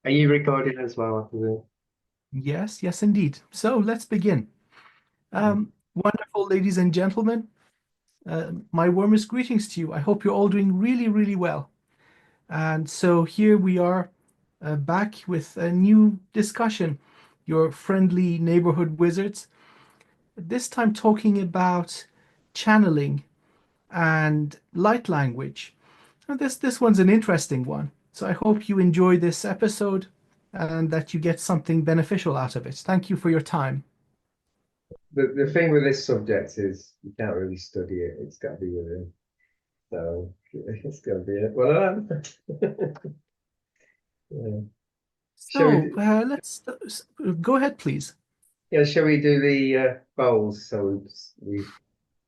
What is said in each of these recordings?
Are you recording as well, I presume? Yes, yes, indeed. So let's begin. Wonderful ladies and gentlemen, my warmest greetings to you. I hope you're all doing really, really well. And so here we are back with a new discussion, your friendly neighborhood wizards, this time talking about channeling and light language. And this one's an interesting one. So I hope you enjoy this episode and that you get something beneficial out of it. Thank you for your time. The thing with this subject is you can't really study it. It's got to be within. So it's going to be it. Well, yeah. Shall So we? go ahead, please. Yeah, shall we do the bowls? So we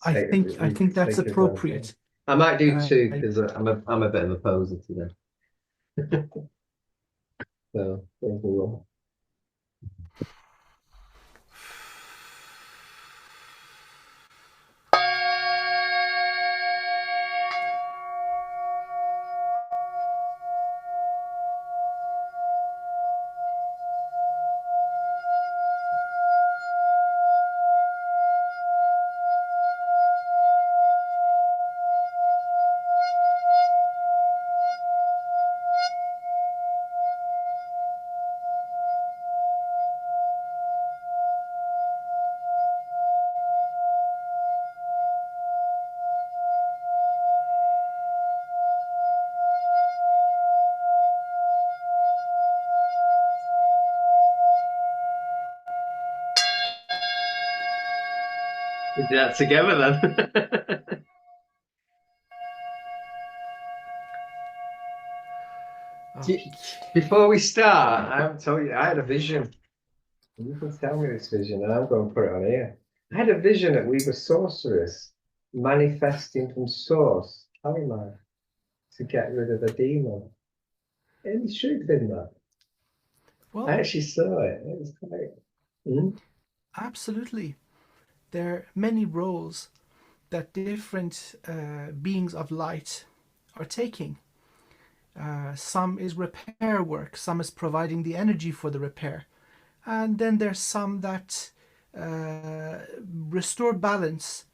I take think I we think that's take example. appropriate. I might do Uh, two I, because I'm a bit of a poser today. So there's the one. We do that together then. okay. Before we start, I haven't told you I had a vision. You can tell me this vision, and I'm going to put it on here. I had a vision that we were sorcerers manifesting from source, Karmic, to get rid of the demon. Any truth in that? I Well, actually saw it. It was quite. Mm, absolutely. There are many roles that different beings of light are taking. Some is repair work, some is providing the energy for the repair, and then there's some that restore balance.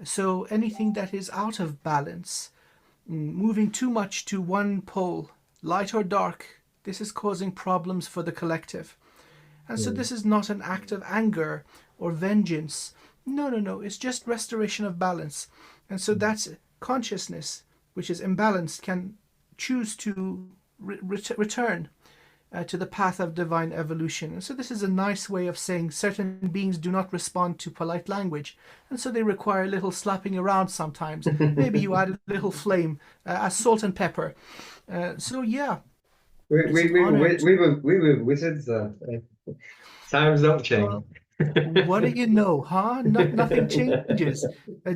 So anything that is out of balance, moving too much to one pole, light or dark, this is causing problems for the collective. And so mm, this is not an act of anger or vengeance. No, no, no. It's just restoration of balance. And so that's consciousness, which is imbalanced, can choose to return to the path of divine evolution. And so this is a nice way of saying certain beings do not respond to polite language. And so they require a little slapping around sometimes. Maybe you add a little flame as salt and pepper. So yeah, it's an honor to. we were wizards then. Times don't change. Well, what do you know, huh? Nothing changes.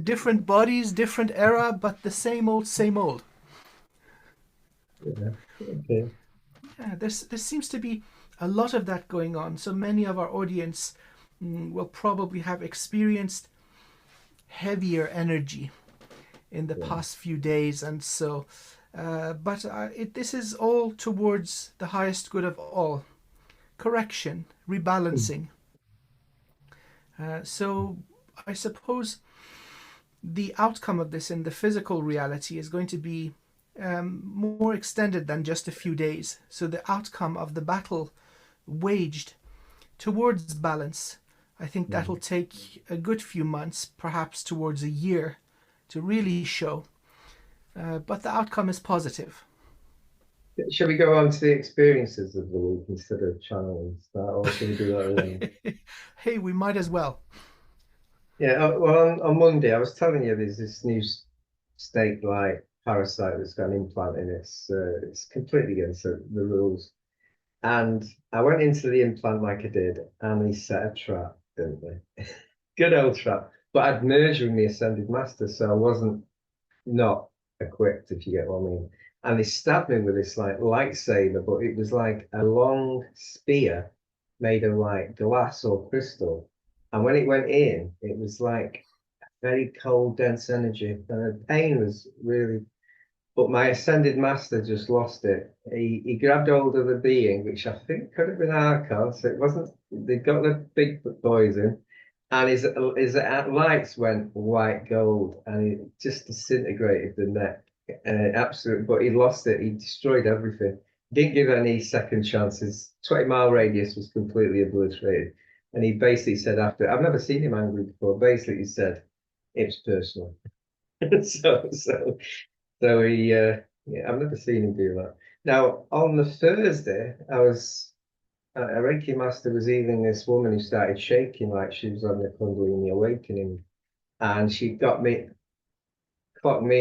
Different bodies, different era, but the same old, same old. Yeah. Okay. Yeah, there seems to be a lot of that going on. So many of our audience will probably have experienced heavier energy in the Yeah. past few days, and so, this is all towards the highest good of all: correction, Mm, rebalancing. So, I suppose the outcome of this in the physical reality is going to be more extended than just a few days. So the outcome of the battle waged towards balance, I think that'll mm. take a good few months, perhaps towards a year, to really show. But the outcome is positive. Shall we go on to the experiences of the week instead of channeling that, or shall we do that again? Hey, we might as well. Yeah, well, on Monday, I was telling you there's this new snake-like parasite that's got an implant in it. It's completely against the rules. And I went into the implant like I did, and he set a trap, didn't they? Good old trap. But I'd merged with the Ascended Master, so I wasn't not equipped, if you get what I mean. And they stabbed me with this like lightsaber, but it was like a long spear made of like glass or crystal. And when it went in, it was like very cold, dense energy. And the pain was really. but my ascended master just lost it. He grabbed hold of the being, which I think could have been Archon, so it wasn't. They got the big boys in, and his lights went white gold, and it just disintegrated the neck. Absolutely, but he lost it. He destroyed everything. Didn't give any second chances. 20-mile radius was completely obliterated, and he basically said after. I've never seen him angry before. Basically, he said it was personal. So. So yeah, I've never seen him do that. Now, on the Thursday, a Reiki master was healing this woman who started shaking like she was on the Kundalini awakening. And she clocked me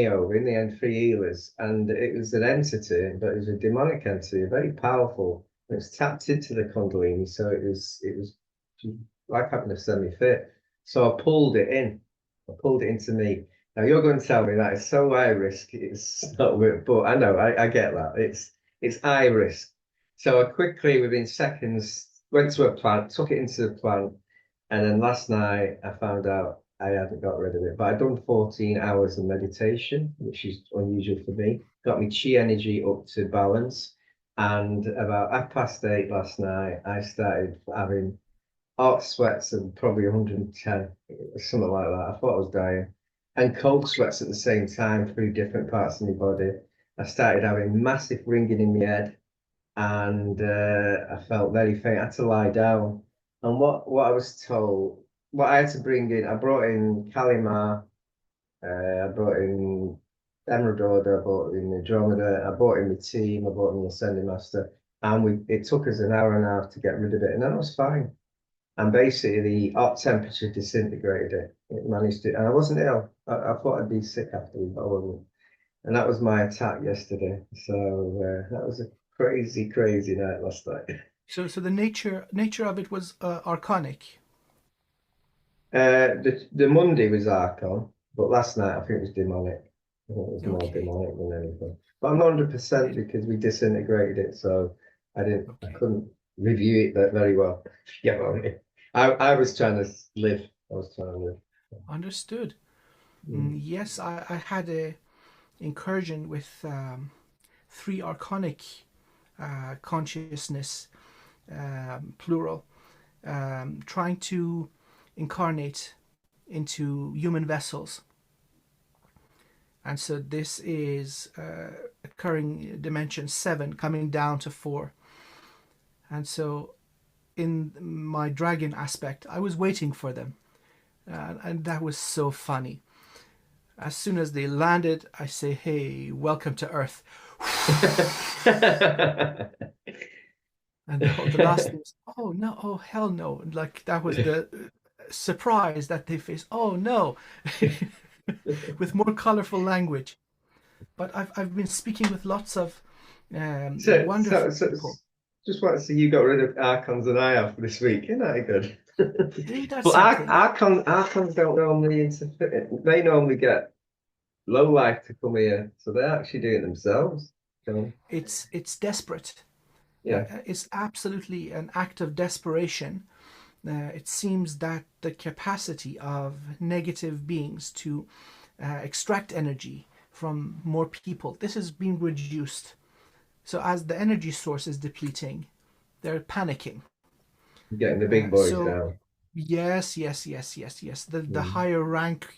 over in the end, three healers. And it was an entity, but it was a demonic entity, very powerful. It was tapped into the Kundalini. So it was like having a semi-fit. So I pulled it in. I pulled it into me. Now you're going to tell me that it's so high risk. It's not worth, but I know I get that. It's high risk. So I quickly, within seconds, went to a plant, took it into the plant, and then last night I found out I hadn't got rid of it. But I'd done 14 hours of meditation, which is unusual for me. Got me chi energy up to balance. And about 8:30 last night, I started having hot sweats of probably 110, something like that. I thought I was dying. And cold sweats at the same time through different parts of my body. I started having massive ringing in my head, and I felt very faint. I had to lie down. And what I was told, what I had to bring in, I brought in Kalimar, I brought in Emerald Order, I brought in Andromeda, I brought in my team, I brought in the Ascending Master, and it took us an hour and a half to get rid of it, and then I was fine. And basically, the hot temperature disintegrated it. It managed to, and I wasn't ill. I thought I'd be sick afterwards, but I wasn't. And that was my attack yesterday. So that was a crazy, crazy night last night. So the nature of it was archonic. The Monday was Archon, but last night I think it was demonic. I think it was more Okay. demonic than anything. But I'm not 100% because we disintegrated it, so I Okay. couldn't review it that very well. Yeah, well, I was trying to live. I was trying to live. Understood. Mm. Yes, I had a incursion with three archonic consciousness, plural, trying to incarnate into human vessels. And so this is occurring dimension 7, coming down to 4. And so in my dragon aspect, I was waiting for them. And that was so funny. As soon as they landed, I say, hey, welcome to Earth. And the last thing was, oh no, oh hell no. Like that was the surprise that they faced. Oh no, with more colorful language. But I've been speaking with lots of So, so, wonderful so, people. just want to see you got rid of Archons and I have this week. Isn't that good? Ain't that But something? Archons don't normally interfere. They normally get low life to come here, so they actually do it themselves. So, It's desperate. yeah. It's absolutely an act of desperation. It seems that the capacity of negative beings to extract energy from more people, this is being reduced. So as the energy source is depleting, they're panicking. Getting the big boys So down. yes, yes, yes, yes, yes. The Mm. higher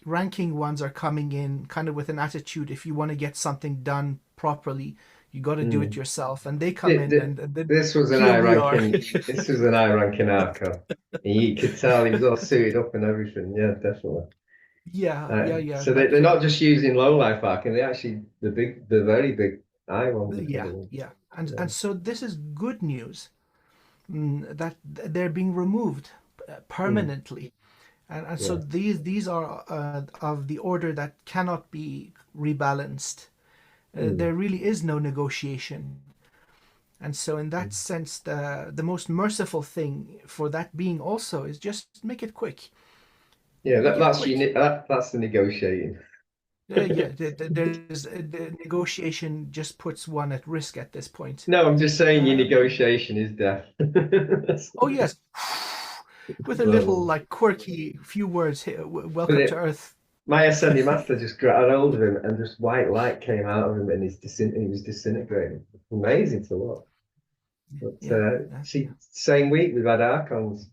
ranking ones are coming in kind of with an attitude. If you want to get something done properly, you got to do it Mm. yourself. And they come Th- in, th- and then This was an here high we are. ranking. This was an high ranking Archon. And you could tell he was all suited up and everything. Yeah, definitely. Yeah, yeah, yeah. So they're Like not just using low life Archon. They actually the very big high ones are yeah, coming in. yeah. And Yeah. so this is good news, that they're being removed Mm. permanently. And so Yeah. these are of the order that cannot be rebalanced. Mm. There really is no negotiation. And so in that sense, the most merciful thing for that being also is just make it quick. Yeah, Make it that's quick. unique. That's the negotiating. Yeah, there's the negotiation just puts one at risk at this point. No, I'm just saying your Uh, negotiation is death. oh yes, with a little So, like quirky few words. but Welcome to it, Earth. my ascending master just grabbed hold of him, and just white light came out of him, and he was disintegrating. Amazing to watch. But Yeah, same week we've had archons.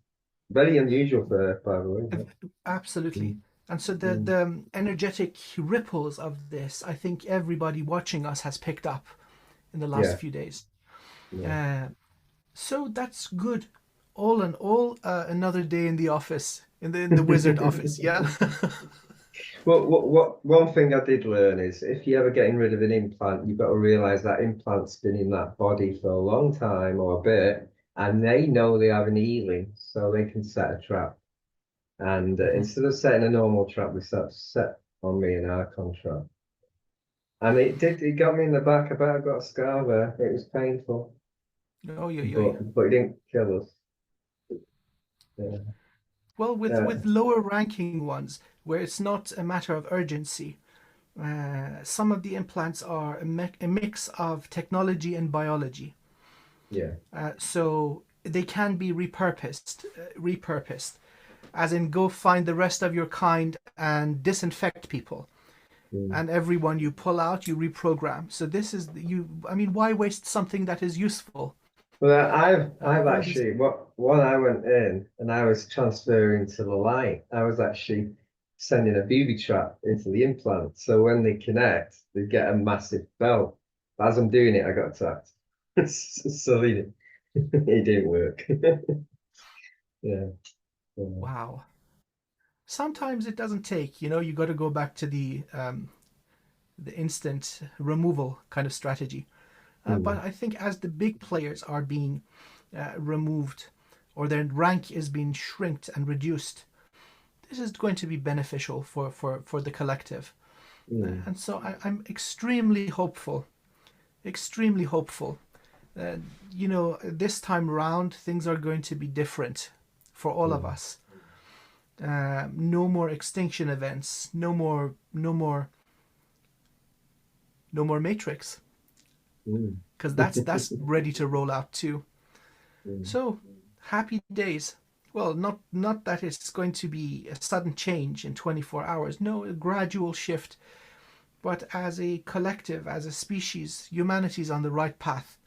Very unusual for her, by the way. absolutely. Mm, And so mm, the energetic ripples of this, I think everybody watching us has picked up in the last yeah, few days. yeah. Uh, so that's good. All in all, another day in the office, in the wizard office. Yeah. Well, one thing I did learn is if you're ever getting rid of an implant, you've got to realize that implant's been in that body for a long time or a bit, and they know they have an healing, so they can set a trap. And Mhm. instead of setting a normal trap, we set on me an archon trap. And it got me in the back. I bet I got a scar there. It was painful, Oh, yeah, yeah. but it didn't kill us. Yeah. Well, with Yeah. lower ranking ones, where it's not a matter of urgency, some of the implants are a mix of technology and biology. Yeah. So they can be repurposed, as in go find the rest of your kind and disinfect people. Mm. And everyone you pull out, you reprogram. So this is you. I mean, why waste something that is useful? Well, I've All these. actually what when I went in and I was transferring to the light, I was actually sending a booby trap into the implant. So when they connect, they get a massive belt. As I'm doing it, I got attacked. So it didn't work. Yeah. Yeah. Wow. Sometimes it doesn't take. You got to go back to the instant removal kind of strategy. But Mm, I think as the big players are being removed, or their rank is being shrinked and reduced, this is going to be beneficial for the collective. mm, And so I'm extremely hopeful, extremely hopeful. Uh, this time around, things are going to be different for all of mm, us. No more extinction events. No more Matrix, mm. because that's ready to roll out too. Mm. So happy days. Well, not that it's going to be a sudden change in 24 hours. No, a gradual shift. But as a collective, as a species, humanity's on the right path,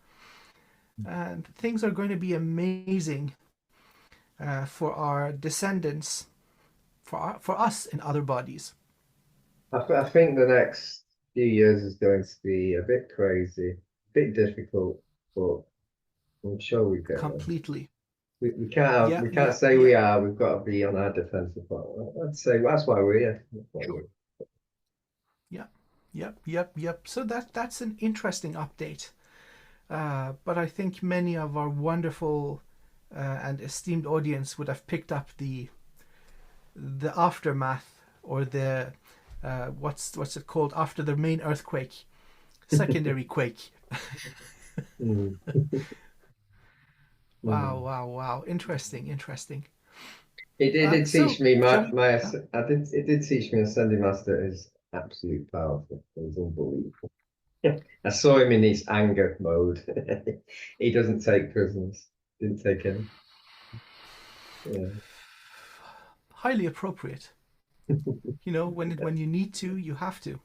and things are going to be amazing for our descendants, for us in other bodies. I think the next few years is going to be a bit crazy, a bit difficult, but I'm sure we get there. Completely. We Yeah, can't yeah, say yeah. we are. We've got to be on our defensive part. I'd say that's why we're here. That's why Sure. we're Yeah. Yep, yep, yep. So that's an interesting update. But I think many of our wonderful and esteemed audience would have picked up the aftermath, or the what's it called, after the main earthquake, secondary quake. Mm, Wow, mm. wow, wow. Interesting, interesting. It did teach So me shall we? it did teach me ascending master is absolute powerful. It was unbelievable. I saw him in his anger mode. He doesn't take prisoners. Didn't take any. Yeah. Highly appropriate. When you need to, you have to.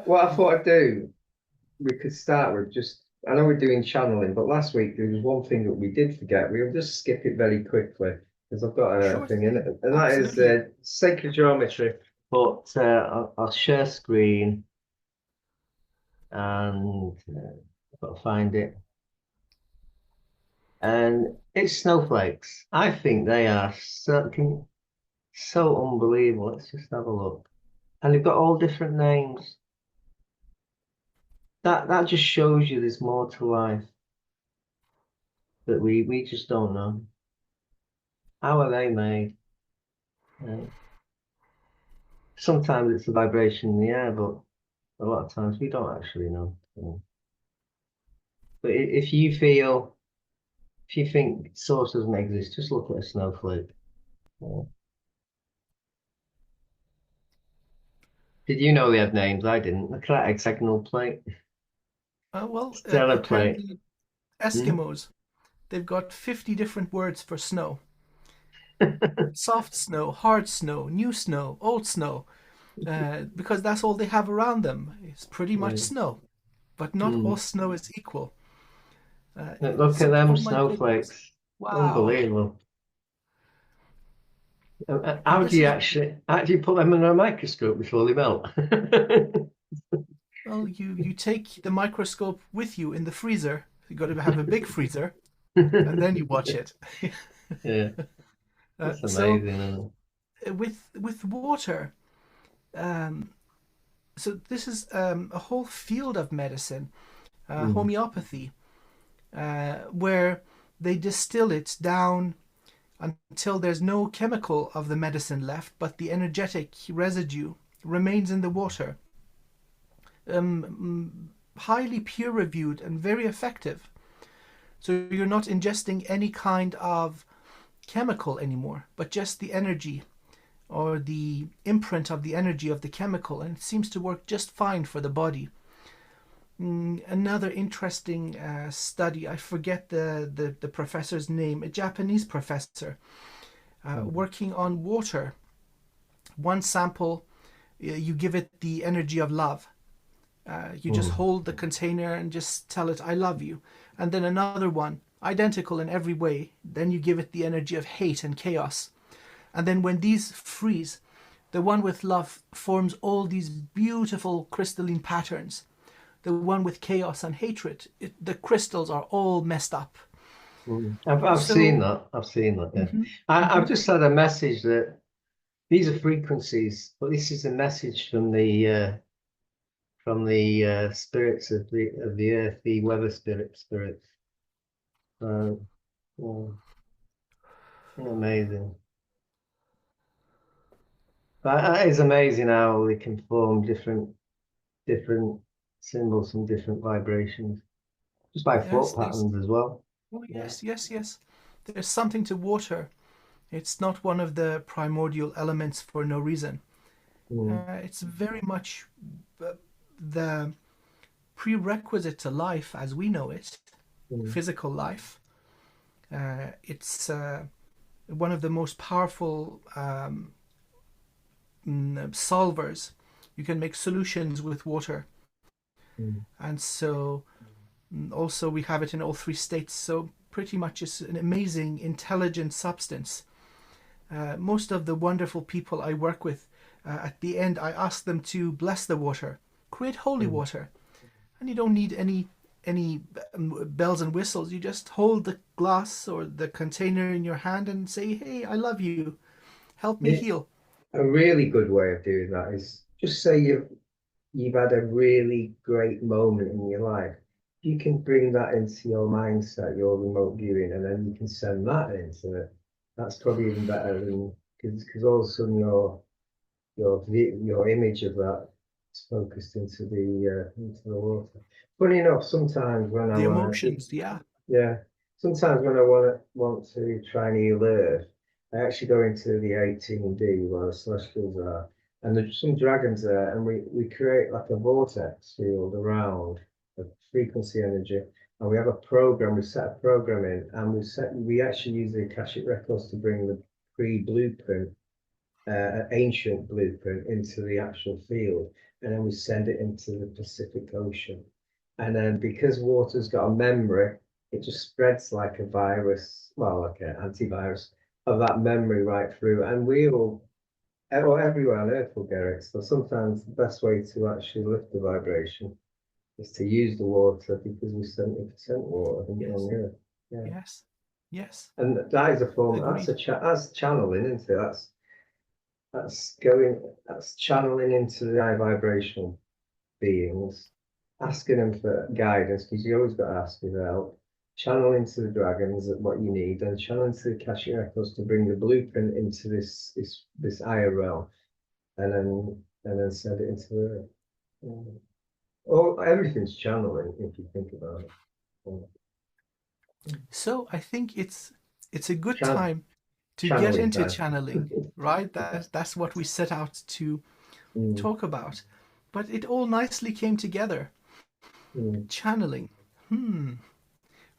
What I thought I'd do, we could start with just, I know we're doing channeling, but last week there was one thing that we did forget. We'll just skip it very quickly because I've got a Sure thing in thing. it, and that is Absolutely. sacred geometry. But I'll share screen and I've got to find it. And it's snowflakes. I think they are so unbelievable. Let's just have a look. And they've got all different names. That just shows you there's more to life that we just don't know. How are they made? Uh, Sometimes it's a vibration in the air, but a lot of times we don't actually know. But if you think source doesn't exist, just look at a snowflake. Uh, did you know they had names? I didn't. Look at that hexagonal plate, stellar plate. Apparently Hmm? Eskimos, they've got 50 different words for snow. Soft snow, hard snow, new snow, old snow, because that's all they have around them. It's pretty much Yeah. snow, but not all Mm. snow is equal. Look at So, them oh my goodness. snowflakes. Wow. Unbelievable. And this is, How do you put them under a microscope before they melt? well, you take the microscope with you in the freezer. You got to have a big freezer, and then you watch it. Yeah, that's So, amazing, isn't with water, um, so this is a whole field of medicine, it? Mm. homeopathy, where they distill it down until there's no chemical of the medicine left, but the energetic residue remains in the water. Highly peer reviewed and very effective. So you're not ingesting any kind of chemical anymore, but just the energy or the imprint of the energy of the chemical, and it seems to work just fine for the body. Another interesting study, I forget the professor's name, a Japanese professor, Mm. working on water. One sample, you give it the energy of love. You just Mm. hold the container and just tell it, I love you. And then another one, identical in every way, then you give it the energy of hate and chaos. And then when these freeze, the one with love forms all these beautiful crystalline patterns. The one with chaos and hatred, the crystals are all messed up. Mm. I've seen So, that. I've seen that. Yeah. mhm, I've mhm. just had a message that these are frequencies, but this is a message from the spirits of the earth, the weather spirits. Uh, yeah, amazing. That is amazing how they can form different symbols and different vibrations, just by Yes, thought there's, patterns as well. oh Yeah. yes, yes, yes. There's something to water. It's not one of the primordial elements for no reason. Mm. It's very much uh, the prerequisite to life as we know it, Mm. physical life. It's one of the most powerful solvers. You can make solutions with water. Mm. And so also we have it in all three states. So pretty much it's an amazing, intelligent substance. Most of the wonderful people I work with, at the end, I ask them to bless the water, create holy Mm. water, and you don't need any bells and whistles. You just hold the glass or the container in your hand and say, "Hey, I love you. Help me Yeah. heal." A really good way of doing that is just say you've had a really great moment in your life. You can bring that into your mindset, your remote viewing, and then you can send that into it. That's probably even better than because all of a sudden your image of that is focused into the water. Funny enough, sometimes when The I'm emotions, yeah. yeah, sometimes when I want to try and heal Earth, I actually go into the 18D where the celestials are, and there's some dragons there, and we create like a vortex field around the frequency energy, and we have a program. We set a program in, and we actually use the Akashic records to bring the pre-blueprint, ancient blueprint into the actual field, and then we send it into the Pacific Ocean. And then because water's got a memory, it just spreads like a virus, well, like an antivirus of that memory right through. And everywhere on Earth will get it. So sometimes the best way to actually lift the vibration is to use the water because we're 70% water on Yes, the Earth. Yeah. yes, yes. And that is a form, Agreed. that's channeling, isn't it? That's channeling into the high vibrational beings, asking them for guidance, because you always got to ask for help, channel into the dragons at what you need, and channel into the Akashic Echoes to bring the blueprint into this higher realm, and then send it into the everything's channeling if you think about it. So I think it's a good Chan time to get Channeling into time. channeling, right? That's what we set out to Mm, talk about. But it all nicely came together. mm, Channeling. Hmm.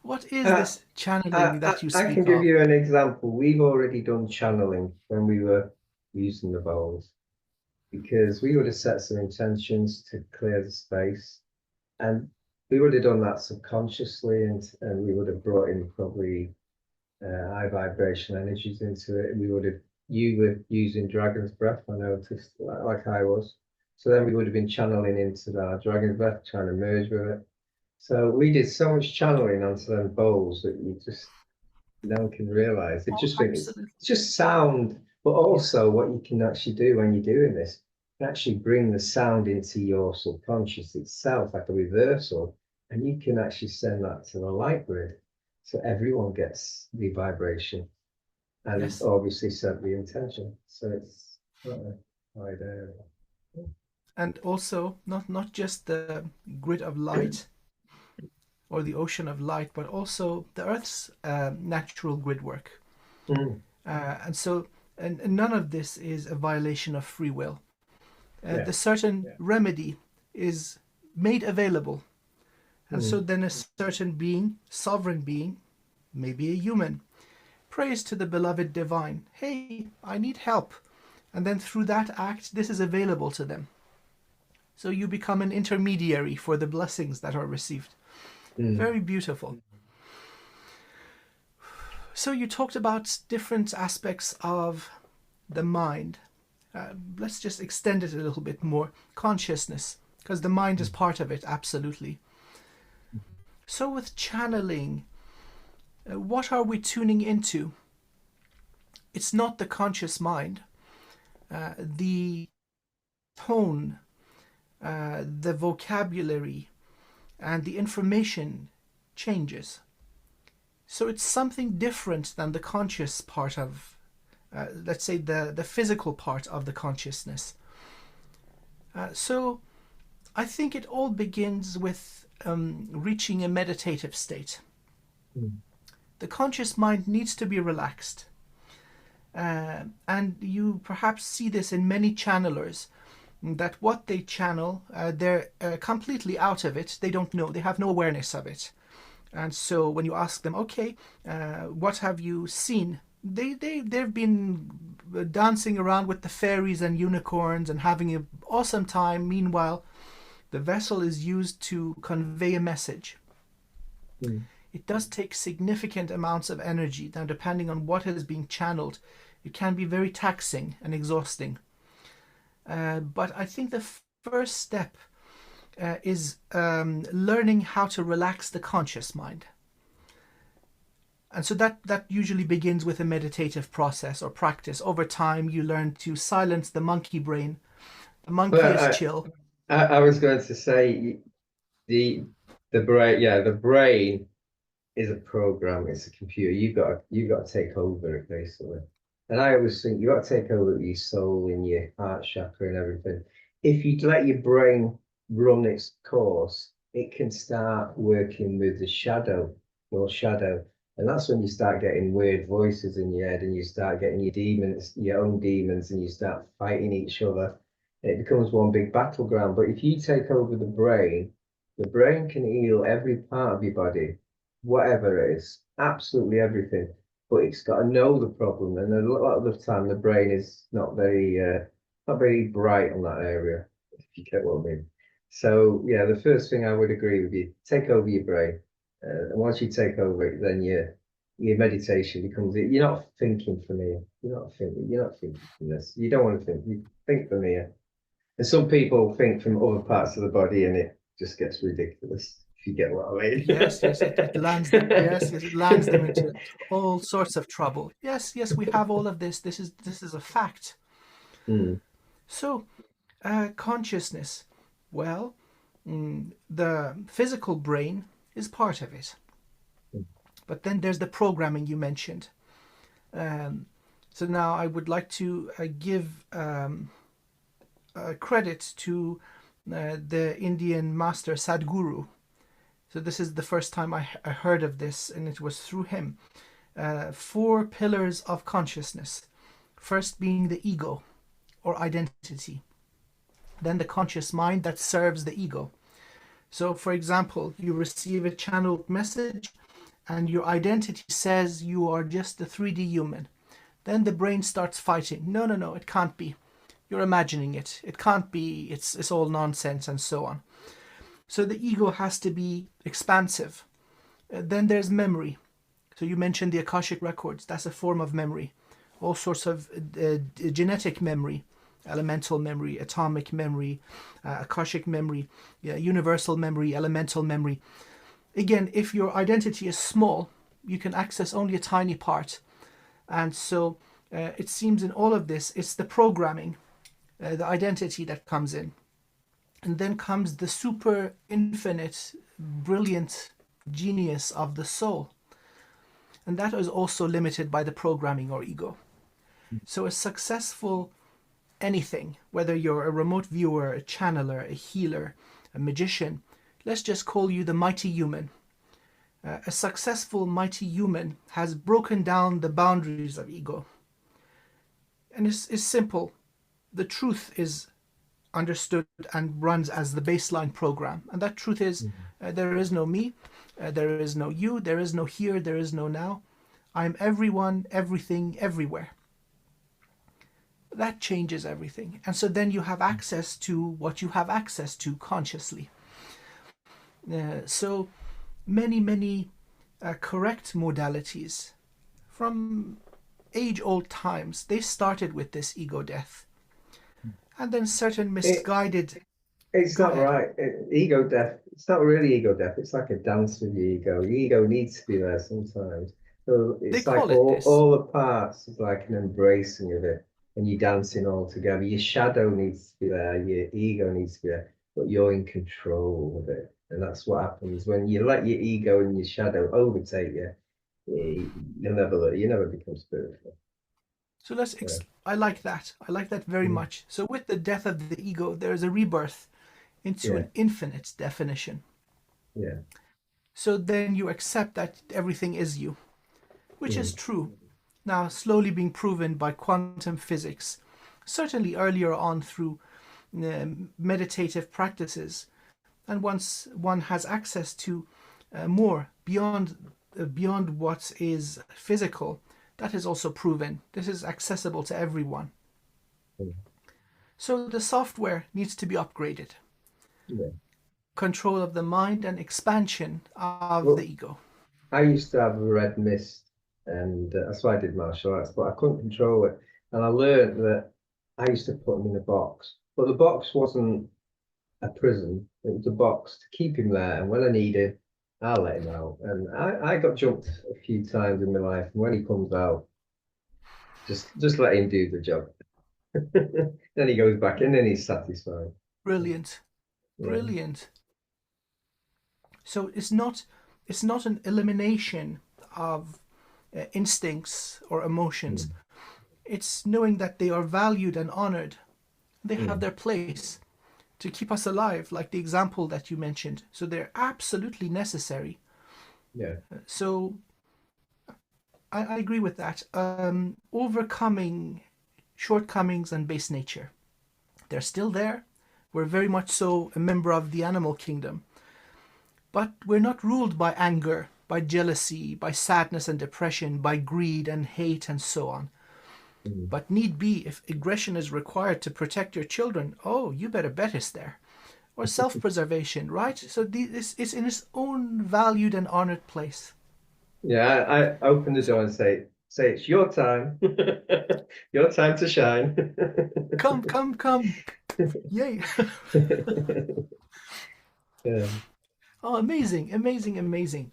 What is Uh, this channeling that you I can speak give of? you an example. We've already done channeling when we were using the bowls because we would have set some intentions to clear the space, and we would have done that subconsciously, and we would have brought in probably high vibration energies into it. And we would have you were using dragon's breath, I noticed, like I was. So then we would have been channeling into that dragon's breath, trying to merge with it. So we did so much channeling onto them bowls that you just no one can realize. It Oh, just think absolutely. it's just sound, but Yes. also what you can actually do when you're doing this, you can actually bring the sound into your subconscious itself, like a reversal, and you can actually send that to the light grid. So everyone gets the vibration and Yes. obviously set the intention. So it's not a wide area. And also not just the grid of light or the ocean of light, but also the Earth's natural grid work. Mm, And so, and none of this is a violation of free will. yeah. The certain remedy is made available. And so Mm, then a certain being, sovereign being, maybe a human, prays to the beloved divine, hey, I need help. And then through that act, this is available to them. So you become an intermediary for the blessings that are received. mm, Very beautiful. So you talked about different aspects of the mind. Let's just extend it a little bit more. Consciousness, because the mind is part of it, absolutely. So with channeling, what are we tuning into? It's not the conscious mind. The tone, the vocabulary, and the information changes. So it's something different than the conscious part of, let's say, the physical part of the consciousness. So I think it all begins with reaching a meditative state. mm, The conscious mind needs to be relaxed. And you perhaps see this in many channelers, that what they channel, they're completely out of it. They don't know, they have no awareness of it. And so when you ask them, okay, what have you seen? They've been dancing around with the fairies and unicorns and having an awesome time. Meanwhile, the vessel is used to convey a message. mm. It does take significant amounts of energy. Now, depending on what is being channeled, it can be very taxing and exhausting. But I think the first step is learning how to relax the conscious mind. And so that usually begins with a meditative process or practice. Over time, you learn to silence the monkey brain. The monkey is But chill. I was going to say the the brain, yeah, the brain is a program, it's a computer. You've got to take over it basically. And I always think you've got to take over your soul and your heart chakra and everything. If you let your brain run its course, it can start working with the shadow, your shadow. And that's when you start getting weird voices in your head and you start getting your demons, your own demons, and you start fighting each other. It becomes one big battleground. But if you take over the brain can heal every part of your body, whatever it is, absolutely everything. But it's got to know the problem, and a lot of the time the brain is not very bright on that area, if you get what I mean. So yeah, the first thing I would agree with you, take over your brain, and once you take over it, then your meditation becomes it. You're not thinking from here. You're not thinking from this. You don't want to think. You think from here. And some people think from other parts of the body, and it just gets ridiculous. If you get what I Yes, yes, it lands. Yes, yes, it lands them into all sorts of trouble. Yes, yes, we have all of this. This is a fact. mean. So, consciousness. Well, the physical brain is part of it, but then there's the programming you mentioned. Um, so now I would like to give credit to the Indian master Sadhguru. So this is the first time I heard of this, and it was through him. Four pillars of consciousness. First being the ego or identity. Then the conscious mind that serves the ego. So, for example, you receive a channeled message, and your identity says you are just a 3D human. Then the brain starts fighting. No, no, no, it can't be. You're imagining it. It can't be. It's all nonsense and so on. So the ego has to be expansive. Then there's memory. So you mentioned the Akashic records. That's a form of memory. All sorts of genetic memory, elemental memory, atomic memory, Akashic memory, universal memory, elemental memory. Again, if your identity is small, you can access only a tiny part. And so it seems in all of this, it's the programming, the identity that comes in. And then comes the super infinite, brilliant genius of the soul. And that is also limited by the programming or ego. So a successful anything, whether you're a remote viewer, a channeler, a healer, a magician, let's just call you the mighty human. A successful mighty human has broken down the boundaries of ego. And it's simple. The truth is understood and runs as the baseline program. And that truth is there is no me, there is no you, there is no here, there is no now. I'm everyone, everything, everywhere. That changes everything. And so then you have access to what you have access to consciously. So many correct modalities from age-old times, they started with this ego death. And then certain misguided... It's not right. Ego death, it's not really ego death. It's like a dance with the ego. The ego needs to be there sometimes. So it's like all the parts is like an embracing of it, and you're dancing all together. Your shadow needs to be there, your ego needs to be there, but you're in control of it. And that's what happens when you let your ego and your shadow overtake you. You never become spiritual. So I like that. I like that very much. So with the death of the ego, there is a rebirth into an infinite definition. Yeah. So then you accept that everything is you, which is true. Now slowly being proven by quantum physics, certainly earlier on through meditative practices. And once one has access to more beyond what is physical, that is also proven. This is accessible to everyone. So the software needs to be upgraded. Yeah. Control of the mind and expansion of the ego. I used to have a red mist, and that's why I did martial arts, but I couldn't control it. And I learned that I used to put him in a box, but the box wasn't a prison. It was a box to keep him there, and when I need him, I'll let him out. And I got jumped a few times in my life, and when he comes out, just let him do the job. Then he goes back in and he's satisfied. Brilliant. Yeah. Brilliant. So it's not an elimination of instincts or emotions. It's knowing that they are valued and honored. They have their place to keep us alive, like the example that you mentioned. So they're absolutely necessary. Yeah. So I agree with that. Overcoming shortcomings and base nature. They're still there. We're very much so a member of the animal kingdom. But we're not ruled by anger, by jealousy, by sadness and depression, by greed and hate and so on. But need be, if aggression is required to protect your children, oh, you better bet it's there. Or self-preservation, right? So it's in its own valued and honored place. Yeah, I open the door and say it's your time. Your time to shine. Come. Yay. Yeah. Oh, amazing.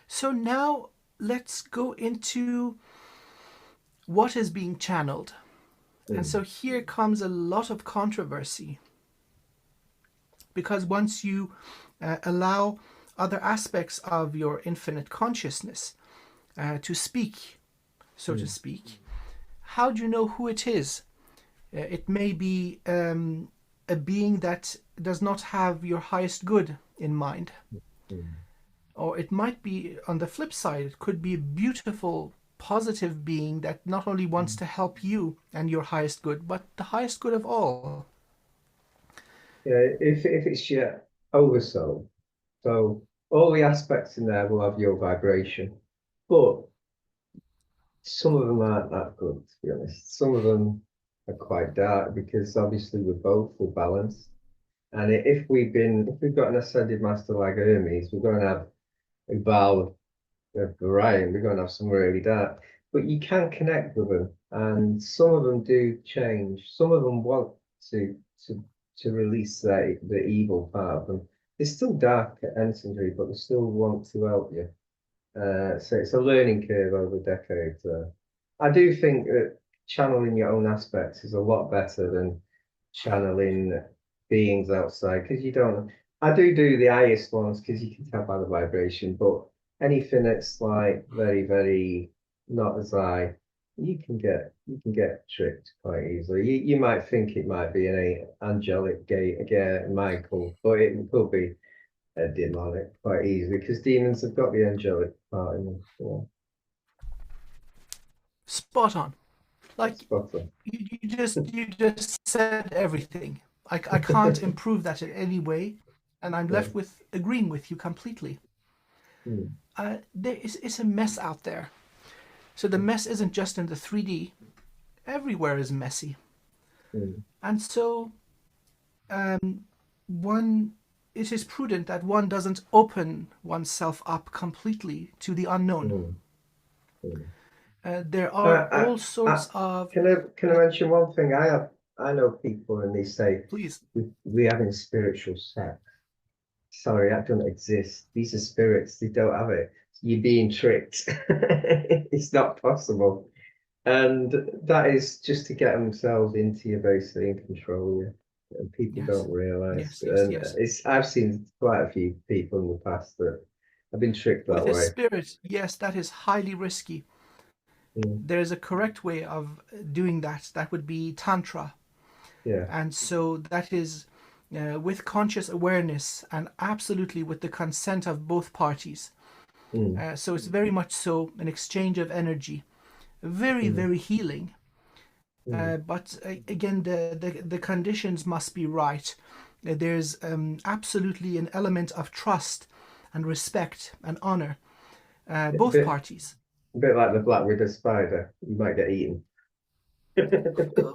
So now let's go into what is being channeled. And so here comes a lot of controversy. Because once you allow other aspects of your infinite consciousness to speak, so to speak, how do you know who it is? It may be a being that does not have your highest good in mind. Or it might be, on the flip side, it could be a beautiful, positive being that not only wants to help you and your highest good, but the highest good of all. Yeah, if it's your oversoul, so all the aspects in there will have your vibration, but some of them aren't that good, to be honest. Some of them are quite dark because obviously we're balanced. And if we've got an ascended master like Hermes, we're going to have a Baal of Orion, we're going to have some really dark. But you can connect with them, and some of them do change. Some of them want to to to release the evil part of them. They're still dark at Ensign, but they still want to help you. So it's a learning curve over decades. I do think that channeling your own aspects is a lot better than channeling beings outside because you don't. I do the highest ones because you can tell by the vibration, but anything that's like very, very not as high, you can get tricked quite easily. You might think it might be an angelic Michael, but it could be demonic quite easily because demons have got the angelic part in them. Yeah, Spot on. that's Like spot on. you just said everything. I can't improve that in any way, and I'm Yeah. left with agreeing with you completely. Mm, It's a mess out there. So the mess isn't just in the 3D. Everywhere is messy, mm, and so one it is prudent that one doesn't open oneself up completely to the unknown. mm, mm. There Uh, are I, all I, sorts of can I mention one thing? I know people and they say please. we having spiritual sex. Sorry, that doesn't exist. These are spirits. They don't have it. You're being tricked. It's not possible. And that is just to get themselves into you, basically, and control you. And people Yes, don't realize. yes, yes, And yes. I've seen quite a few people in the past that have been tricked that With a way. spirit, yes, that is highly risky. Mm, There is a correct way of doing that. That would be Tantra. yeah. And so that is with conscious awareness and absolutely with the consent of both parties. Mm, So it's very much so an exchange of energy. Very, mm, very healing. mm. But again, the conditions must be right. There's absolutely an element of trust and respect and honor, A both bit, parties. a bit like the Black Widow spider. You might get eaten.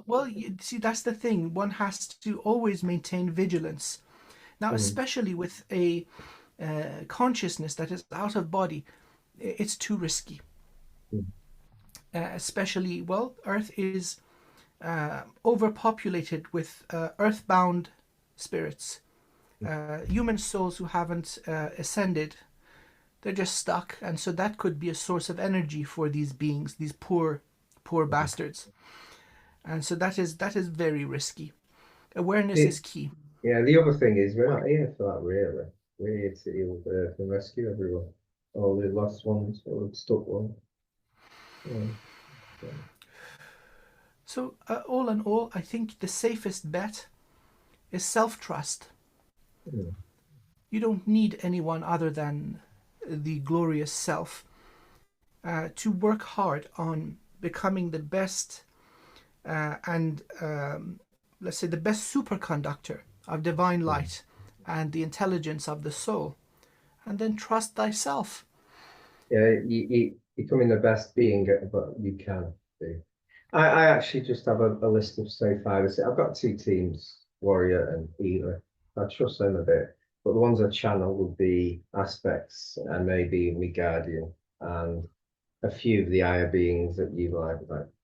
Well, you see, that's the thing. One has to always maintain vigilance. Now, Mm, especially with a consciousness that is out of body, it's too risky. mm, Especially, well, Earth is overpopulated with earthbound spirits, human souls who haven't ascended. They're just stuck, and so that could be a source of energy for these beings, these poor, poor mm. bastards. And so that is very risky. Awareness The, is key. yeah, the other thing is we're not here for that, really. We're here to heal the earth and rescue everyone. All the lost ones, all the stuck ones. Yeah, yeah. So, all in all, I think the safest bet is self trust. Mm, You don't need anyone other than the glorious self to work hard on becoming the best and let's say the best superconductor of divine mm. light and the intelligence of the soul, and then trust thyself. Yeah, you becoming the best being but you can be. I actually just have a list of say five. I've got two teams, warrior and healer. I trust them a bit, but the ones I channel would be aspects and maybe my guardian and a few of the higher beings that you like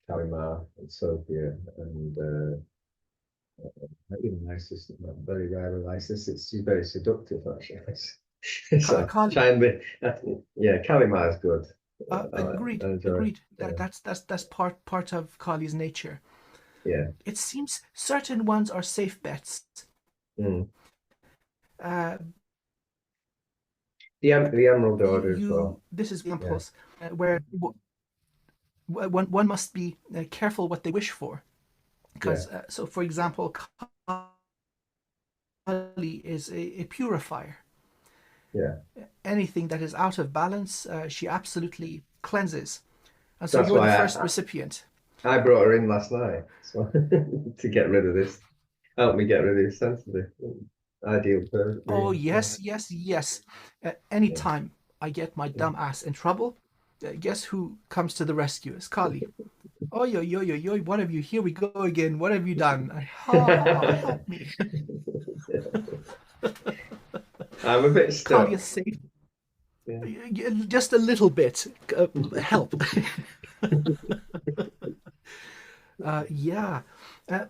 Kalimar and Sophia and even Isis, not very rare with Isis. She's very seductive actually. So Kali, try and be, yeah, Kalimar is good. I agreed, enjoy it. agreed. That's part of Kali's nature. Yeah. It seems certain ones are safe bets. Mm. Uh, The Emerald Order as well. you This is Yeah. examples where one must be careful what they wish for Yeah. because so for example Kali is a purifier. Yeah. Anything that is out of balance she absolutely cleanses, and so That's you're the why first recipient. I brought her in last night. So to get rid of this, help me get rid of this sensitive. ideal person. Oh, Yeah. yes, yes, yes. Yeah. Anytime I get my Yeah. dumb ass in trouble, guess who comes to the rescue? It's Kali. Oh, yo, yo, yo, yo, what have you? Here we go again. What have you done? Help me. I'm a bit Kali stuck. is safe. Yeah. Just a little bit. Help. Yeah.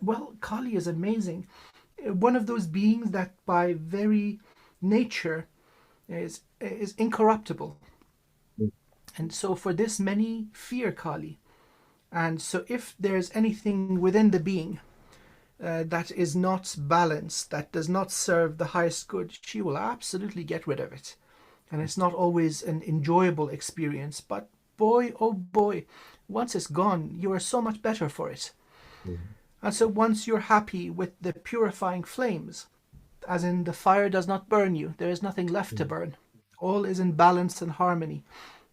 Well, Kali is amazing. One of those beings that by very nature is incorruptible. And so for this many fear Kali. And so if there's anything within the being that is not balanced, that does not serve the highest good, she will absolutely get rid of it. And it's not always an enjoyable experience, but boy, oh boy, once it's gone, you are so much better for it. Mm. And so once you're happy with the purifying flames, as in the fire does not burn you, there is nothing left to burn, all is in balance and harmony,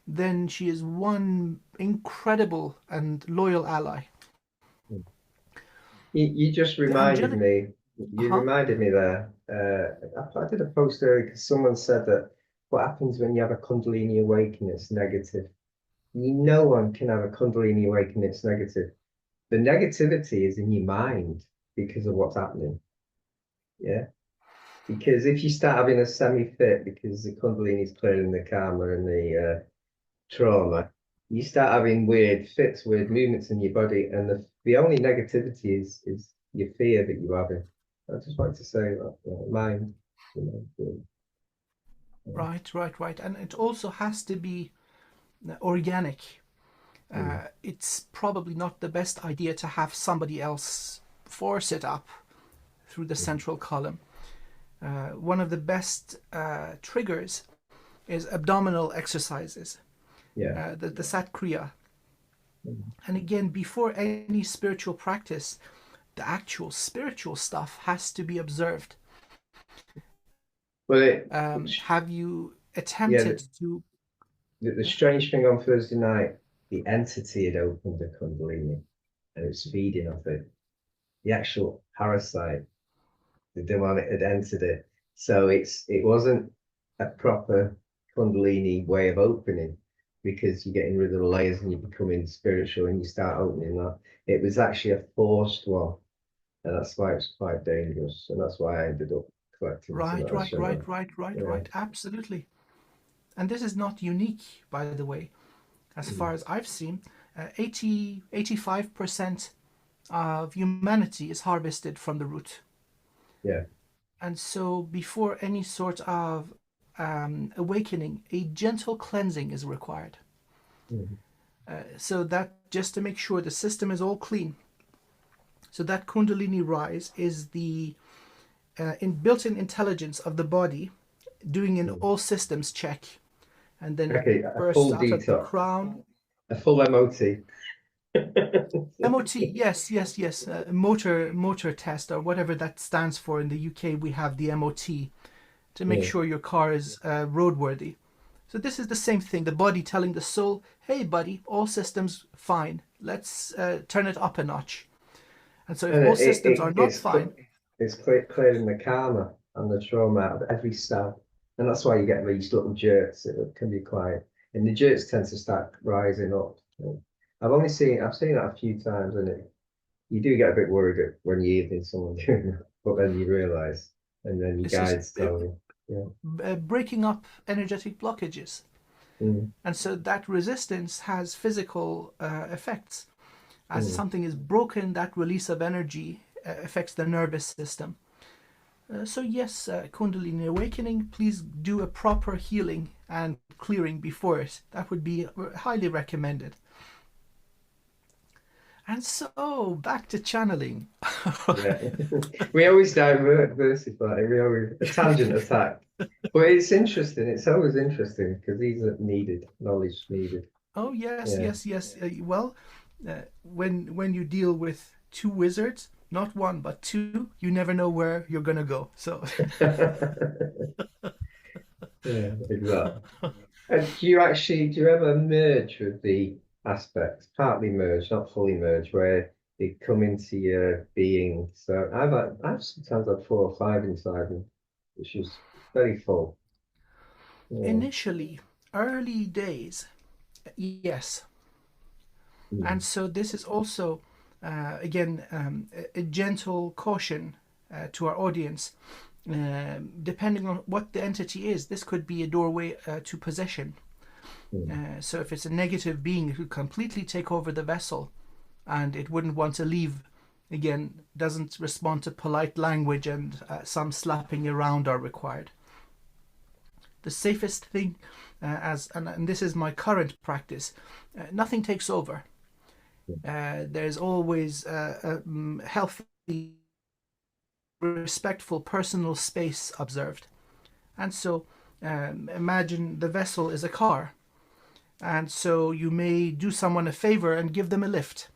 then she is one incredible and loyal ally. You just The reminded angelic, me. You huh? reminded me there. I did a post earlier because someone said that what happens when you have a Kundalini awakening, it's negative. No one can have a Kundalini awakening, it's negative. The negativity is in your mind because of what's happening. Yeah. Because if you start having a semi-fit because the Kundalini is clearing the karma and the trauma, you start having weird fits, weird movements in your body, and the only negativity is your fear that you're having. I just wanted to say that mind, Right, right, right. And it also has to be organic. mm, It's probably not the best idea to have somebody else force it up through the mm, central column. One of the best triggers is abdominal exercises, yeah, the Sat Kriya. mm. And again, before any spiritual practice, the actual spiritual stuff has to be observed. Well, Have you yeah, attempted to? the strange thing on Thursday night, the entity had opened the Kundalini and it's feeding off it. The actual parasite, the demonic had entered it. So it wasn't a proper Kundalini way of opening because you're getting rid of the layers and you're becoming spiritual and you start opening that. It was actually a forced one. And that's why it's quite dangerous. And that's why I ended up collecting Right, tonight. right, right, right, right, Yeah. right. Absolutely. And this is not unique, by the way, as Mm. far as I've seen. 85% of humanity is harvested from the root. Yeah. And so, before any sort of awakening, a gentle cleansing is required. Mm. So, that just to make sure the system is all clean. So, that Kundalini rise is the built-in intelligence of the body doing an Mm. all systems check, and then it Okay, a bursts full out of the detox, crown. a full MOT. MOT, yes, yes, yes. Motor test or whatever that stands for. In the UK, we have the MOT to make Yeah. sure your car is roadworthy. So this is the same thing. The body telling the soul, "Hey, buddy, all systems fine. Let's turn it up a notch." And so, if And all systems are not fine, it's clearing the karma and the trauma out of every cell. And that's why you get these little jerks. It can be quite, and the jerks tend to start rising up. I've seen that a few times, and you do get a bit worried when you're evening someone doing that, but then you realise, and then your this is guides tell you, yeah, breaking up energetic blockages. mm, And so that resistance has physical effects. As mm, something is broken, that release of energy affects the nervous system. So yes, Kundalini awakening, please do a proper healing and clearing before it. That would be highly recommended. And so back to channeling. yeah. We always diversify. We always a tangent attack, but it's interesting. It's always interesting because these are needed knowledge needed. Oh yes, Yeah. yes, yes. Well, when you deal with two wizards, not one but two, you never know where you're gonna go. So Yeah, exactly. And do you ever merge with the aspects, partly merge, not fully merge, where they come into your being? So I've sometimes had four or five inside me. which is very full. Yeah. Initially, early days, yes. And Mm. so this is also, again, a gentle caution to our audience. Depending on what the entity is, this could be a doorway to possession. Mm. So if it's a negative being, it could completely take over the vessel and it wouldn't want to leave. Again, doesn't respond to polite language, and some slapping around are required. The safest thing, and this is my current practice, nothing takes over. There's always a healthy, respectful personal space observed. And so imagine the vessel is a car. And so you may do someone a favor and give them a lift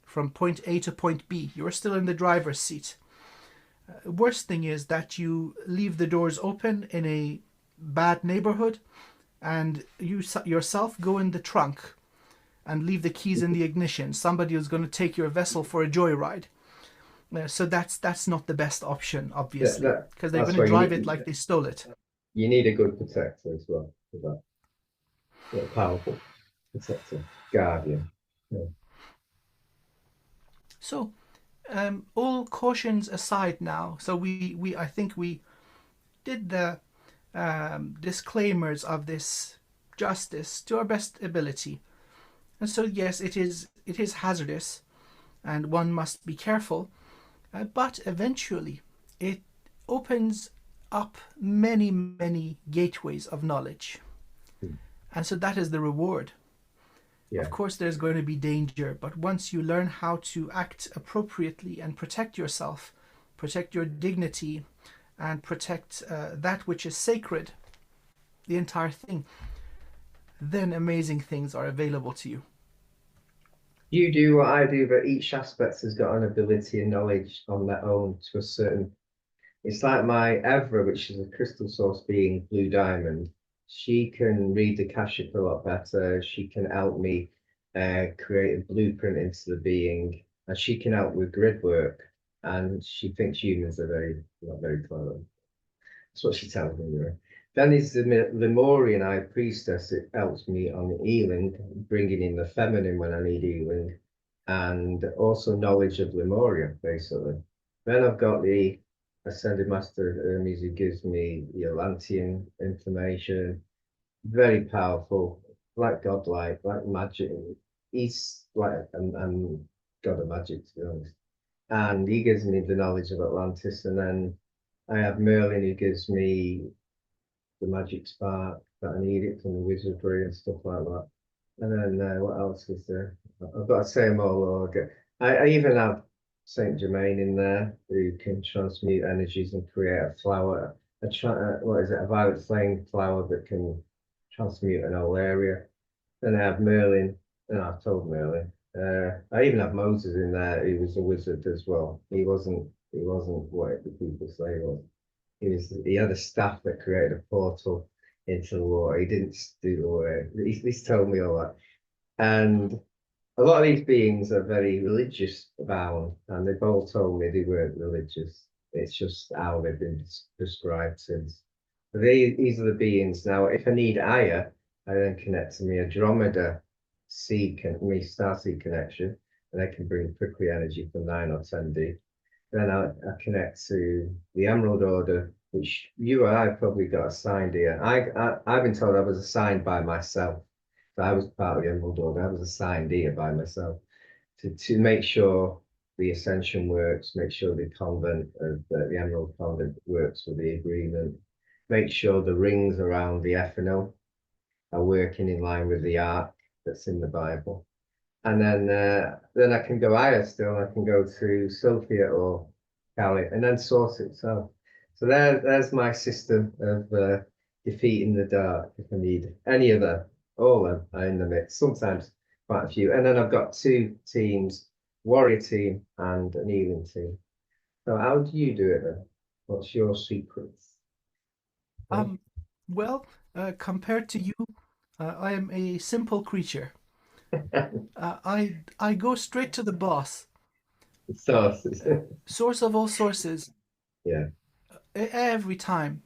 from point A to point B. You're still in the driver's seat. Worst thing is that you leave the doors open in a bad neighborhood and you yourself go in the trunk and leave the keys in the ignition. Somebody is going to take your vessel for a joyride. So that's not the best option, Yeah, obviously, because they're that's going to why drive it like they stole it. you need a good protector as well for that. Yeah, powerful protector, guardian. Yeah. So all cautions aside now, so we I think we did the disclaimers of this justice to our best ability. And so yes, it is hazardous, and one must be careful. But eventually, it opens up many many gateways of knowledge, Mm. and so that is the reward. Of Yeah. course, there's going to be danger, but once you learn how to act appropriately and protect yourself, protect your dignity, and protect that which is sacred, the entire thing, then amazing things are available to you. You do what I do, but each aspect has got an ability and knowledge on their own to a certain. It's like my Evra, which is a crystal source being, Blue Diamond. She can read the Akashic a lot better. She can help me create a blueprint into the being, and she can help with grid work. And she thinks humans are not very clever. That's what she tells me anyway. Then is the Lemurian High Priestess. It helps me on healing, bringing in the feminine when I need healing, and also knowledge of Lemuria, basically. Then I've got the Ascended Master Hermes who gives me the Atlantean information. Very powerful, like godlike, like magic. He's like I'm god of magic, to be honest. And he gives me the knowledge of Atlantis, and then I have Merlin who gives me the magic spark that I need it from the wizardry and stuff like that. And then what else is there? I've got to say them all again. I even have Saint Germain in there who can transmute energies and create a flower. What is it? A violet flame flower that can transmute an whole area. Then I have Merlin, and I've told Merlin. I even have Moses in there, who was a wizard as well. He wasn't what the people say he was. He had a staff that created a portal into the water. He didn't do the work. He's told me all that. And a lot of these beings are very religious bound, and they've all told me they weren't religious. It's just how they've been prescribed since. But these are the beings. Now, if I need higher, I then connect to my Andromeda me starseed connection, and I can bring prickly energy from 9 or 10D. Then I connect to the Emerald Order, which you or I probably got assigned here. I've been told I was assigned by myself. So I was part of the Emerald Order. I was assigned here by myself to make sure the Ascension works, make sure the convent of the Emerald Convent works with the agreement, make sure the rings around the Ethanol are working in line with the arc that's in the Bible. And then I can go higher still. I can go to Sophia or Kali, and then Source itself. So there's my system of defeating the dark if I need any of them. All of them are in the mix. Sometimes quite a few. And then I've got two teams: warrior team and an healing team. So how do you do it then? What's your secrets? Yeah. Um, well, compared to you, I am a simple creature. I go straight to the boss, Sources. source of all sources. Yeah. every time.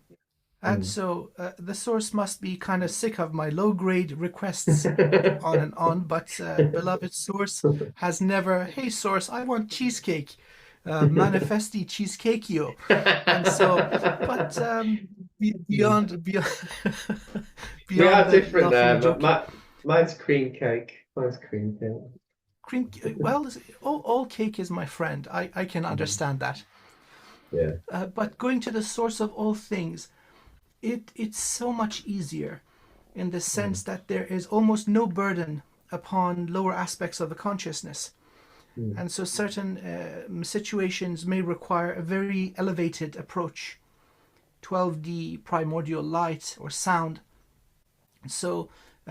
And so the source must be kind of sick of my low-grade requests on and on, but beloved source has never, hey source, I want cheesecake, manifesti cheesecakeo. And so, but beyond We beyond are the different laughing there, and but joking, mine's cream cake. Mine's cream cake. cream, well, all cake is my friend. I can understand that. Yeah. But going to the source of all things, it's so much easier in the sense that there is almost no burden upon lower aspects of the consciousness. And so certain situations may require a very elevated approach, 12D primordial light or sound. So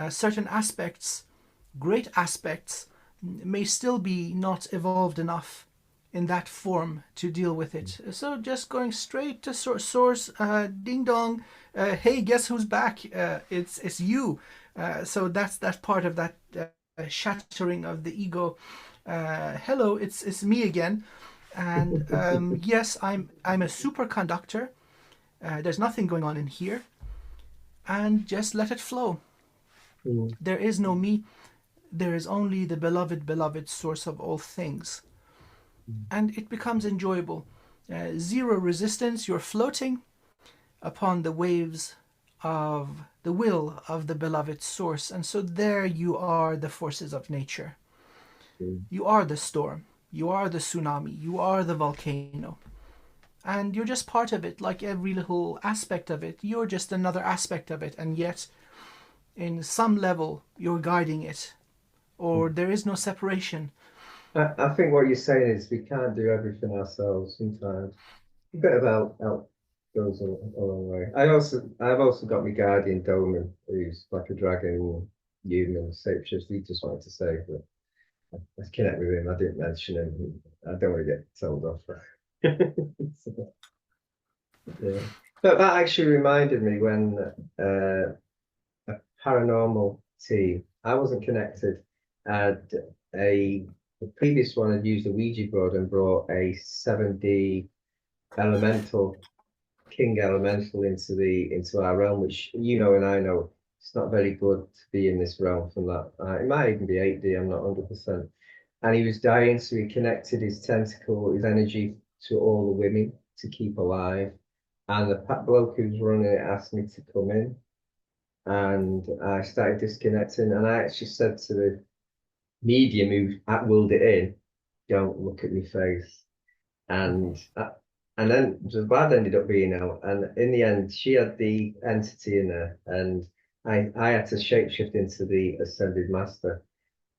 certain aspects, great aspects, may still be not evolved enough in that form to deal with it. So just going straight to source, ding dong, hey, guess who's back? It's you. So that's part of that shattering of the ego. Hello, it's me again, and yes, I'm a superconductor. There's nothing going on in here, and just let it flow. There is no me. There is only the beloved source of all things. And it becomes enjoyable. Zero resistance, you're floating upon the waves of the will of the beloved source. And so there you are, the forces of nature. You are the storm, you are the tsunami, you are the volcano. And you're just part of it, like every little aspect of it. You're just another aspect of it. And yet, in some level, you're guiding it. Or there is no separation. I think what you're saying is we can't do everything ourselves sometimes. A bit of help goes a long way. I've also got my guardian Doman, who's like a dragon human shapeshifter. He just wanted to say that let's connect with him. I didn't mention him. I don't want to get told off. So, yeah. But that actually reminded me when a paranormal team, I wasn't connected, had the previous one had used a Ouija board and brought a 7D elemental, king elemental into our realm, which you know and I know it's not very good to be in this realm from that. It might even be 8D, I'm not 100%. And he was dying, so he connected his tentacle, his energy to all the women to keep alive. And the bloke who was running it asked me to come in, and I started disconnecting. And I actually said to the medium who willed it in, "Don't look at my face." And then the bad ended up being out. And in the end, she had the entity in her, and I had to shapeshift into the ascended master.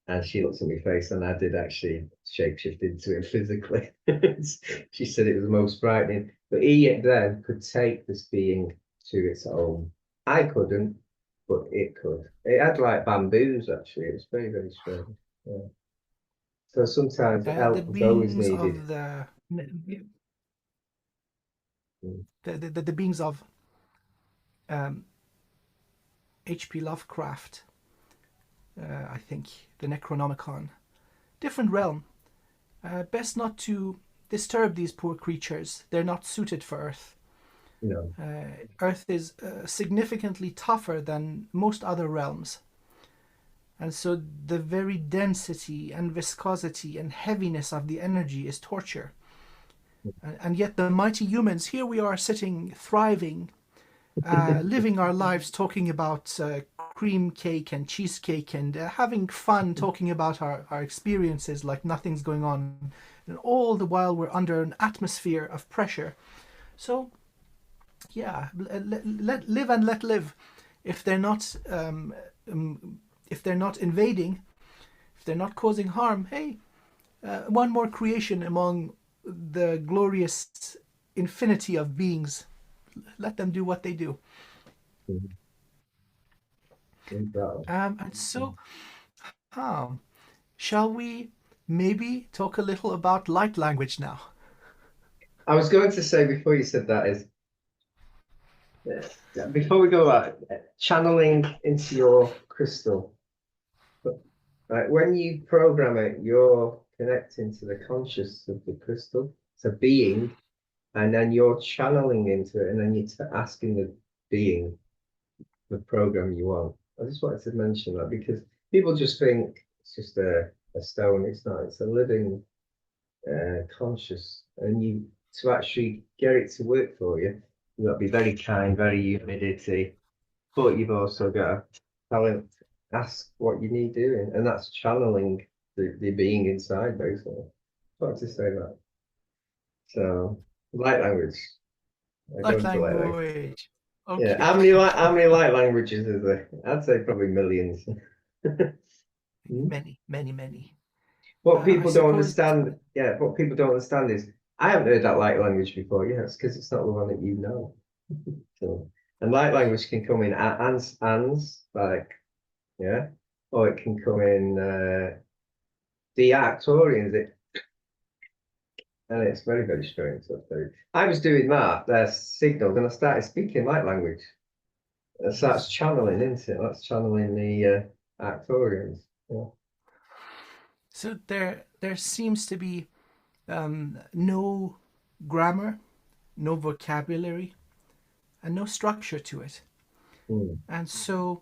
And she looked at my face, and I did actually shapeshift into it physically. She said it was the most frightening. But he then could take this being to its own. I couldn't, but it could. It had like bamboos, actually. It was very, very strange. Yeah. So sometimes The help is always beings needed. of Mm. the beings of um, H.P. Lovecraft, I think, the Necronomicon, different realm. Best not to disturb these poor creatures. They're not suited for Earth. No. Earth is significantly tougher than most other realms. And so the very density and viscosity and heaviness of the energy is torture. And yet the mighty humans, here we are sitting, thriving, living our lives talking about cream cake and cheesecake and having fun talking about our experiences like nothing's going on. And all the while we're under an atmosphere of pressure. So, yeah, let live and let live. If they're not if they're not invading, if they're not causing harm, hey, one more creation among the glorious infinity of beings. Let them do what they do. And so, um, shall we maybe talk a little about light language now? I was going to say before you said that is before we go out, channeling into your crystal. Right, when you program it, you're connecting to the conscious of the crystal. It's a being, and then you're channeling into it, and then you're asking the being the program you want. I just wanted to mention that because people just think it's just a stone. It's not. It's a living conscious, and you to actually get it to work for you, you've got to be very kind, very humidity, but you've also got to talent ask what you need doing, and that's channeling the being inside, basically. I wanted to say that. So light language. I go Light into light language. language. Yeah. Okay, How okay, how many okay. light languages is there? I'd say probably millions. Hmm? Many, many, many. What I people don't suppose, understand, yeah, what people don't understand is I haven't heard that light language before. Yeah, it's because it's not the one that you know. So, and light language can come in ands, like, yeah, or it can come in the actorians, and it's very, very strange. So I was doing that, signals, and I started speaking light language. So that's yes. channeling, isn't it? That's channeling the actorians. Yeah. So there seems to be no grammar, no vocabulary, and no structure to it. Mm. And so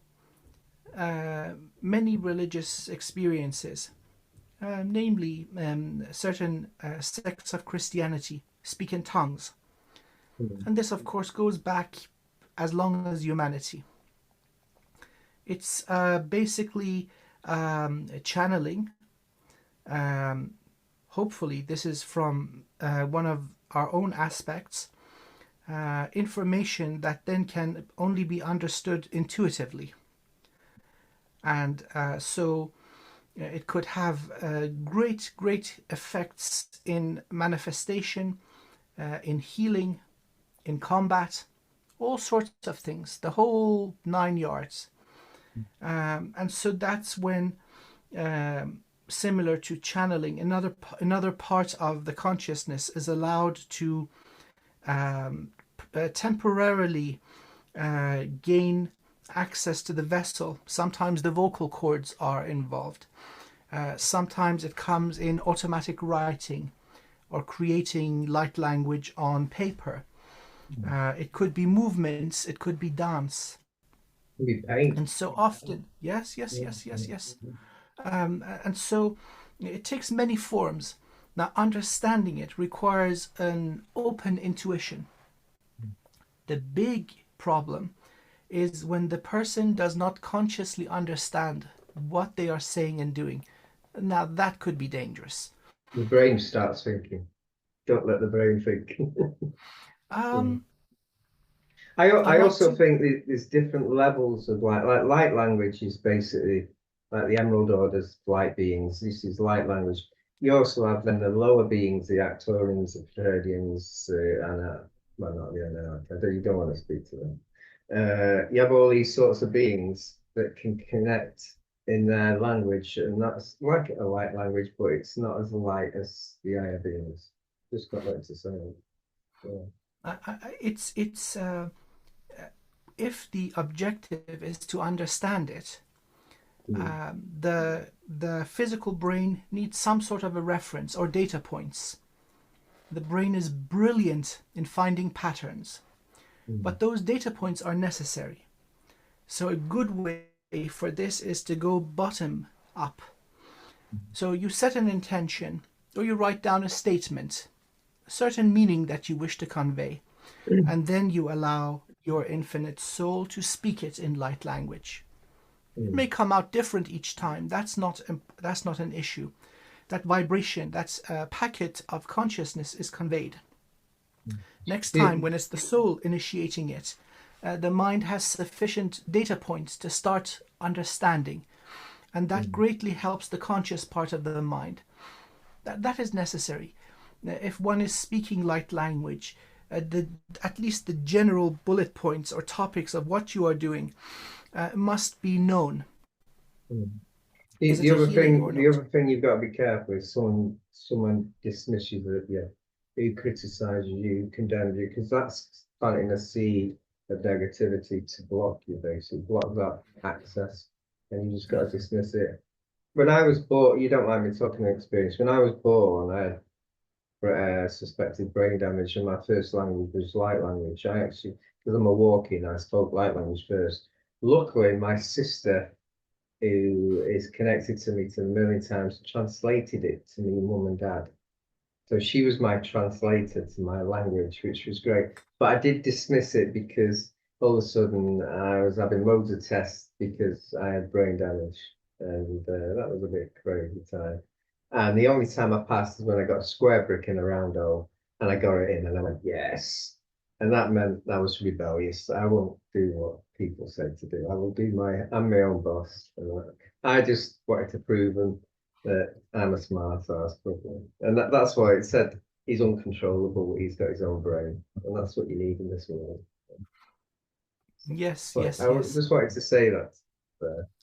uh, many religious experiences, namely certain sects of Christianity, speak in tongues. Mm. And this, of course, goes back as long as humanity. It's basically channeling. Um, Hopefully, this is from one of our own aspects, information that then can only be understood intuitively. And so it could have great, great effects in manifestation, in healing, in combat, all sorts of things, the whole 9 yards. And so that's when, similar to channeling, another part of the consciousness is allowed to temporarily gain access to the vessel. Sometimes the vocal cords are involved. Sometimes it comes in automatic writing or creating light language on paper. It could be movements, it could be dance. Maybe paint. And so often, yes, yes, Yeah. yes, yes, yes. And so it takes many forms. Now, understanding it requires an open intuition. The big problem is when the person does not consciously understand what they are saying and doing. Now, that could be dangerous. The brain starts thinking. Don't let the brain think. Yeah. Um, a I lot also to, think there's different levels of like light language is basically like the Emerald Order's light beings. This is light language. You also have then the lower beings, the Actorians, the Freudians, and well, not the Anarch. You don't want to speak to them. You have all these sorts of beings that can connect in their language, and that's like a light language, but it's not as light as the higher beings. Just got that to say. Yeah. it's if the objective is to understand it, Mm. the physical brain needs some sort of a reference or data points. The brain is brilliant in finding patterns, Mm. but those data points are necessary. So a good way for this is to go bottom up. So you set an intention or you write down a statement, a certain meaning that you wish to convey, and then you allow your infinite soul to speak it in light language. It Mm. may come out different each time. That's not an issue. That vibration, that packet of consciousness is conveyed. Next time, Mm. when it's the soul initiating it, the mind has sufficient data points to start understanding, and that Mm. greatly helps the conscious part of the mind. That is necessary. If one is speaking light language, at least the general bullet points or topics of what you are doing must be known. Mm. Is it a healing or The not? other thing you've got to be careful is someone dismisses it, yeah, who criticizes you, condemns you, because that's planting a seed of negativity to block you, basically, block that access, and you just got Yeah. to dismiss it. When I was born, you don't mind me talking experience. When I was born, I had suspected brain damage, and my first language was light language. I actually, because I'm a walking, I spoke light language first. Luckily, my sister, who is connected to me to a million times, translated it to me, mum and dad. So she was my translator to my language, which was great. But I did dismiss it because all of a sudden I was having loads of tests because I had brain damage, and that was a bit crazy time. And the only time I passed is when I got a square brick in a round hole, and I got it in, and I went yes, and that meant I was rebellious. I won't do what people say to do. I will do I'm my own boss. And I just wanted to prove them that I'm a smart ass, probably. And that's why it said he's uncontrollable, he's got his own brain. And that's what you need in this world. Yes, But yes, I yes. just wanted to say that.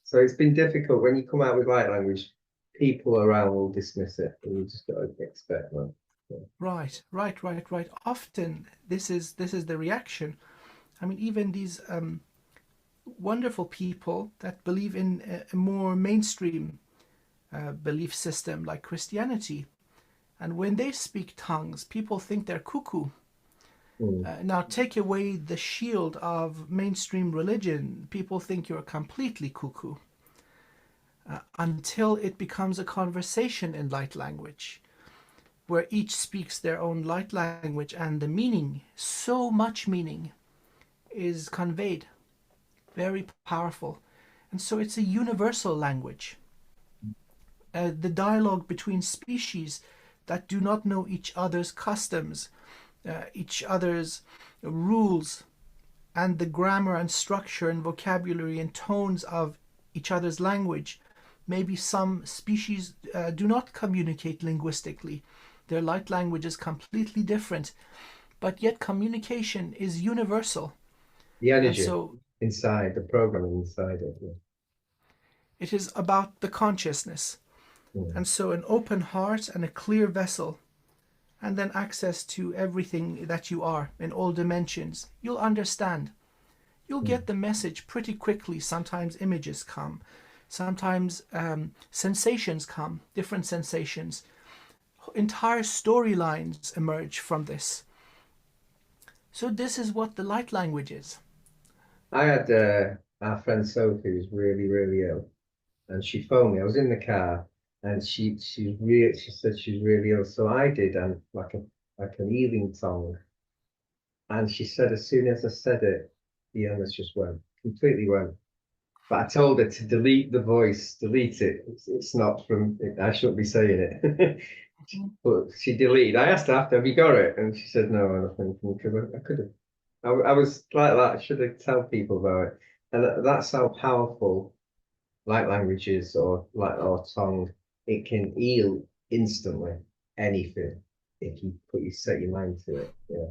So it's been difficult when you come out with light language, people around will dismiss it, and you just got to expect that. Yeah. Right, right, right, right. Often this is the reaction. I mean, even these wonderful people that believe in a more mainstream belief system like Christianity, and when they speak tongues, people think they're cuckoo. Mm. Now, take away the shield of mainstream religion, people think you're completely cuckoo until it becomes a conversation in light language, where each speaks their own light language and the meaning, so much meaning, is conveyed. Very powerful. And so it's a universal language. The dialogue between species that do not know each other's customs, each other's rules, and the grammar and structure and vocabulary and tones of each other's language. Maybe some species do not communicate linguistically. Their light language is completely different, but yet communication is universal. The And energy so inside, the programming inside it. Yeah. it is about the consciousness. Mm. And so an open heart and a clear vessel, and then access to everything that you are in all dimensions. You'll understand. You'll Mm. get the message pretty quickly. Sometimes images come, sometimes sensations come, different sensations. Entire storylines emerge from this. So, this is what the light language is. I had our friend Sophie who's really, really ill, and she phoned me. I was in the car, and she said she's really ill. So I did, and like an healing tongue, and she said as soon as I said it, the illness just went completely went. But I told her to delete the voice, delete it. It's not from. I shouldn't be saying it. But she deleted. I asked her after, "Have you got it?" And she said, "No." And I think because I could have. I was like that. I should have tell people about it. And that's how powerful light languages or tongue, it can heal instantly anything if you set your mind to it. Yeah.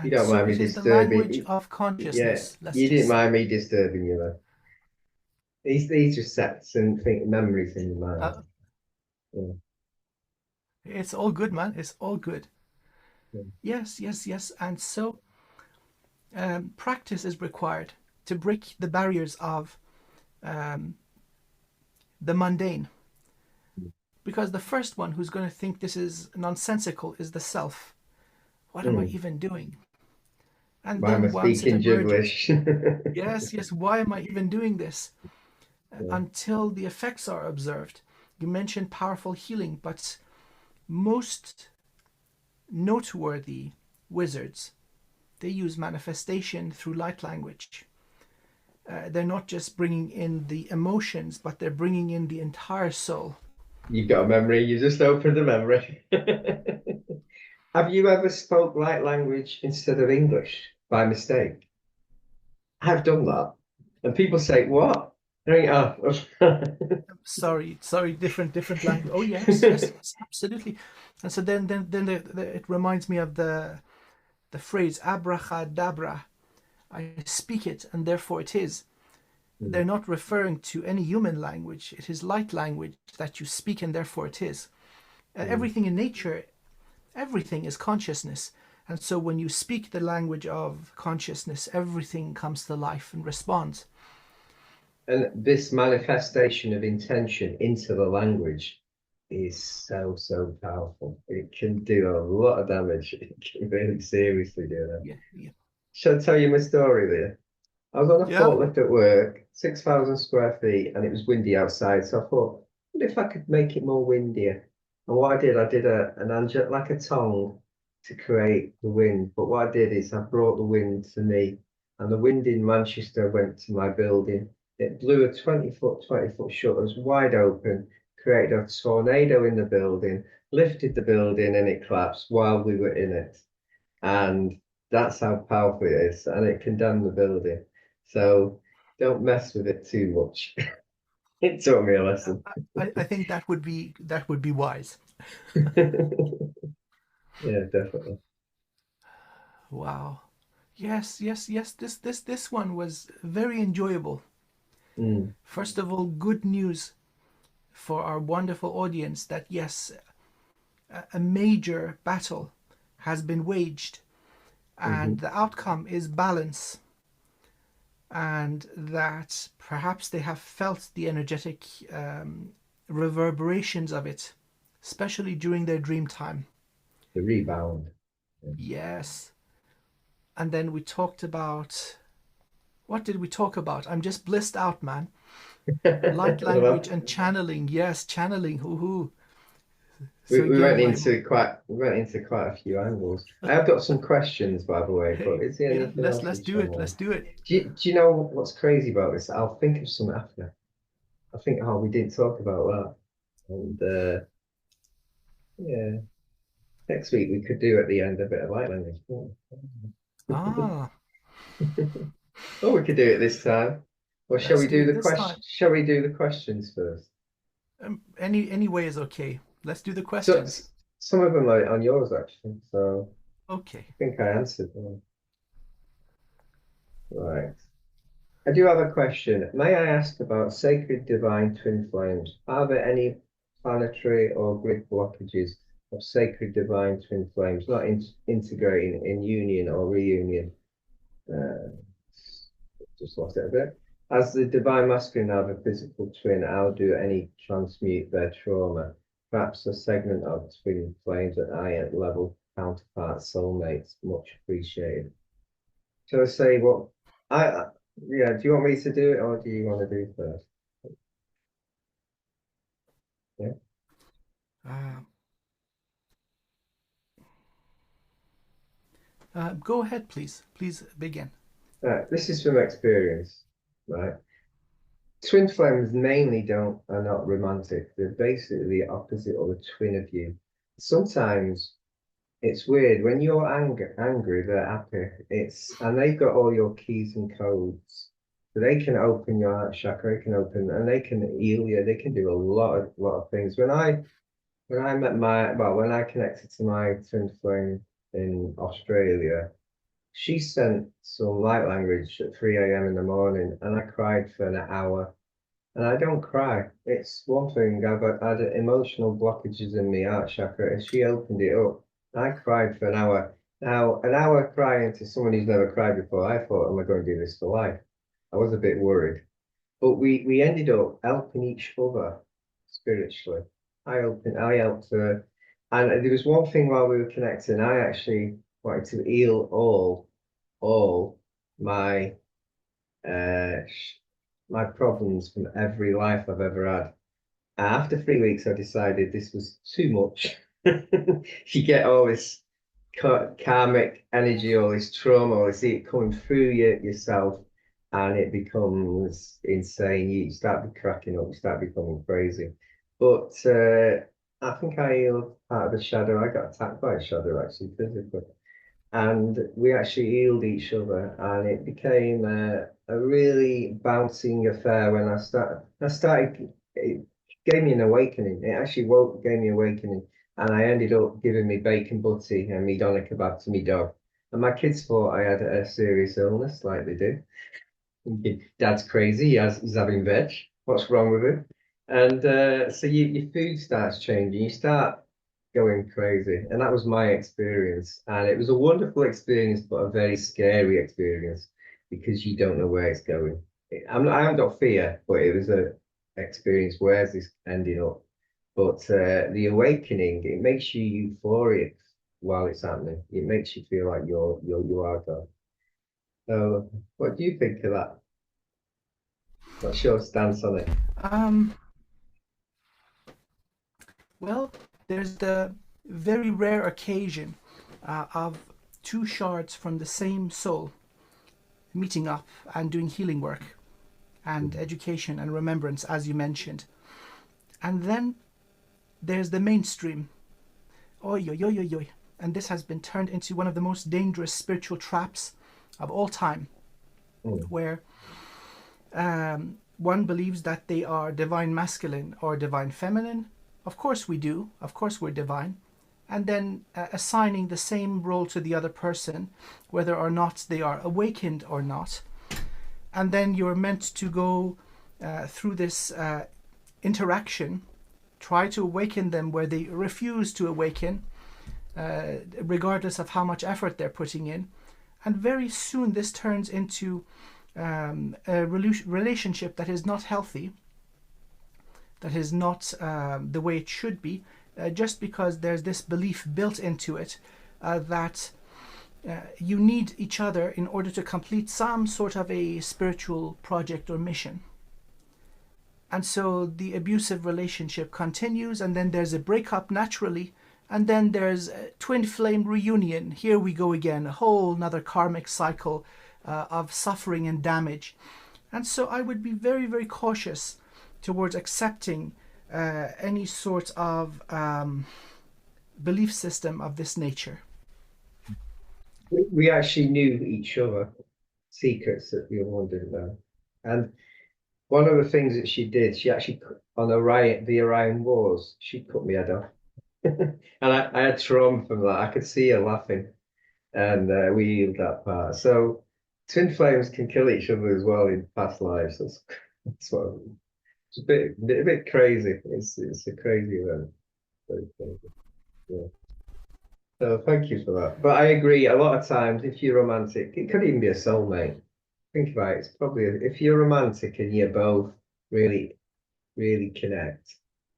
You And don't so, mind me it is the language disturbing. of Yeah, consciousness, let's you just didn't say. mind me disturbing you though. These just sets and think memories in your mind. Uh, Yeah, it's all good, man. It's all good. yeah. Yes, yes, yes. And so, practice is required to break the barriers of um, the mundane. Because the first one who's going to think this is nonsensical is the self. What am I Mm. even doing? And Why am I then once it speaking emerges, gibberish? yes, yes, why am I even doing this? Yeah. Until the effects are observed. You mentioned powerful healing, but most noteworthy wizards, they use manifestation through light language. They're not just bringing in the emotions, but they're bringing in the entire soul. You've got a memory. You just opened a memory. Have you ever spoke light language instead of English by mistake? I've done that. And people say, what? Oh. Sorry, sorry, different language. Oh yes, yes, yes, absolutely. And so then it reminds me of the phrase abracadabra. I speak it, and therefore it is. They're not referring to any human language. It is light language that you speak, and therefore it is. Everything in nature, everything is consciousness. And so when you speak the language of consciousness, everything comes to life and responds. And this manifestation of intention into the language is so, so powerful. It can do a lot of damage. It can really seriously do that. Yeah, yeah, Shall I tell you my story there? I was on a yeah. forklift at work, 6,000 square feet, and it was windy outside. So I thought, what if I could make it more windier? And what I did an angel, like a tongue to create the wind. But what I did is I brought the wind to me, and the wind in Manchester went to my building. It blew a 20-foot shutters wide open, created a tornado in the building, lifted the building, and it collapsed while we were in it. And that's how powerful it is, and it condemned the building. So don't mess with it too much. It taught me a lesson. I think that would be wise. Yeah, definitely. Wow. Yes, yes, yes. This one was very enjoyable. Mm, First of all, good news for our wonderful audience that yes, a major battle has been waged hmm. and the outcome is balance, and that perhaps they have felt the energetic reverberations of it, especially during their dream time. The rebound. Yes. And then we talked about, what did we talk about? I'm just blissed out, man. Light language Well, and channeling. Yes, channeling. Hoo-hoo. we, So we again, went my into quite a few angles. I have got some questions, by the way, but hey, is there yeah, anything else let's you do it. want? Let's do it. Do you know what's crazy about this? I'll think of some after. I think, oh, we didn't talk about that. And yeah, next week we could do at the end a bit of light language. Ah, Oh, we could do it this time. Or shall let's we do do it the this question? time. Shall we do the questions first? Any way is okay. Let's do the So questions. some of them are on yours actually. So Okay. I think I answered them. Right. I do have a question. May I ask about sacred divine twin flames? Are there any planetary or grid blockages of sacred divine twin flames not integrating in union or reunion? Uh, just lost it a bit. As the divine masculine have a physical twin, how do any transmute their trauma? Perhaps a segment of twin flames at iron level counterparts, soulmates, much appreciated. Shall I say what I yeah, do you want me to do it or do you want to do first? Yeah. Uh, go ahead, please. Please begin. Right. This is from experience, right? Twin flames mainly don't are not romantic. They're basically the opposite or the twin of you. Sometimes it's weird when you're angry, they're happy. It's and they've got all your keys and codes. So they can open your heart chakra, they can open and they can heal you. They can do a lot of things. When I met my well, when I connected to my twin flame in Australia, she sent some light language at 3 a.m. in the morning, and I cried for an hour. And I don't cry. It's one thing. I've had emotional blockages in my heart chakra, and she opened it up. I cried for an hour. Now, an hour crying to someone who's never cried before, I thought, am I going to do this for life? I was a bit worried. But we ended up helping each other spiritually. I helped her. And there was one thing while we were connecting, I actually wanted to heal all my uh my problems from every life I've ever had. After 3 weeks, I decided this was too much. You get all this karmic energy, all this trauma, all this it coming through yourself, and it becomes insane. You start cracking up, you start becoming crazy. But I think I healed part of the shadow. I got attacked by a shadow actually physically, and we actually healed each other, and it became a really bouncing affair when I started. It gave me an awakening. It actually gave me awakening, and I ended up giving me bacon butty and me doner kebab to me dog. And my kids thought I had a serious illness, like they do. Dad's crazy. He's having veg. What's wrong with him? And so your food starts changing. You start going crazy. And that was my experience. And it was a wonderful experience, but a very scary experience because you don't know where it's going. I haven't got fear, but it was a experience. Where's this ending up? But the awakening, it makes you euphoric while it's happening. It makes you feel like you are God. So, what do you think of that? What's your stance on it? Um, well, there's the very rare occasion of two shards from the same soul meeting up and doing healing work and education and remembrance, as you mentioned. And then there's the mainstream. Oi, oi, oi, oi, oi. And this has been turned into one of the most dangerous spiritual traps of all time, Mm. where one believes that they are divine masculine or divine feminine. Of course we do. Of course we're divine. And then assigning the same role to the other person, whether or not they are awakened or not. And then you're meant to go through this interaction, try to awaken them where they refuse to awaken, regardless of how much effort they're putting in. And very soon this turns into a relationship that is not healthy, that is not the way it should be, just because there's this belief built into it that you need each other in order to complete some sort of a spiritual project or mission. And so the abusive relationship continues, and then there's a breakup naturally, and then there's a twin flame reunion. Here we go again, a whole another karmic cycle of suffering and damage. And so I would be very, very cautious towards accepting any sort of belief system of this nature. We actually knew each other, secrets that the other one didn't know. And one of the things that she did, she actually, on Orion, the Orion Wars, she cut me head off. And I had trauma from that. I could see her laughing, and we healed that part. So twin flames can kill each other as well in past lives. That's what it's a bit crazy. It's a crazy event. Very crazy. Yeah. So thank you for that. But I agree. A lot of times, if you're romantic, it could even be a soulmate. Think about it. It's probably if you're romantic and you both really, really connect,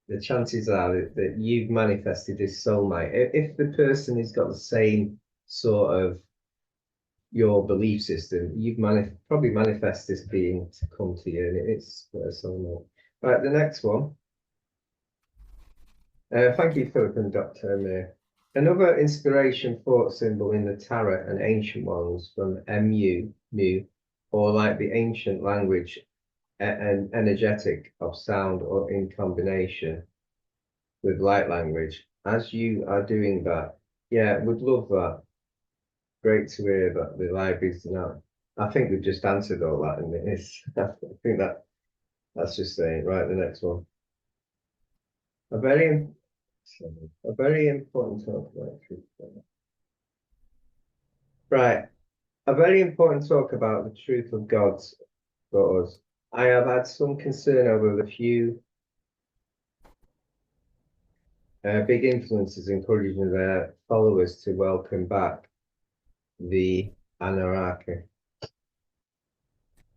the chances are that you've manifested this soulmate. If the person has got the same sort of your belief system, you've probably manifest this being to come to you, and it's a soulmate. Right, the next one. Thank you, Philip and Dr. Amir. Another inspiration thought symbol in the tarot and ancient ones from mu, or like the ancient language and energetic of sound or in combination with light language. As you are doing that, yeah, would love that. Great to hear that the libraries now. I think we've just answered all that in this. I think that's just saying. Right, the next one. A very a very important talk about truth. Right, a very important talk about the truth of God's for us. I have had some concern over the few big influencers encouraging their followers to welcome back the anarchy.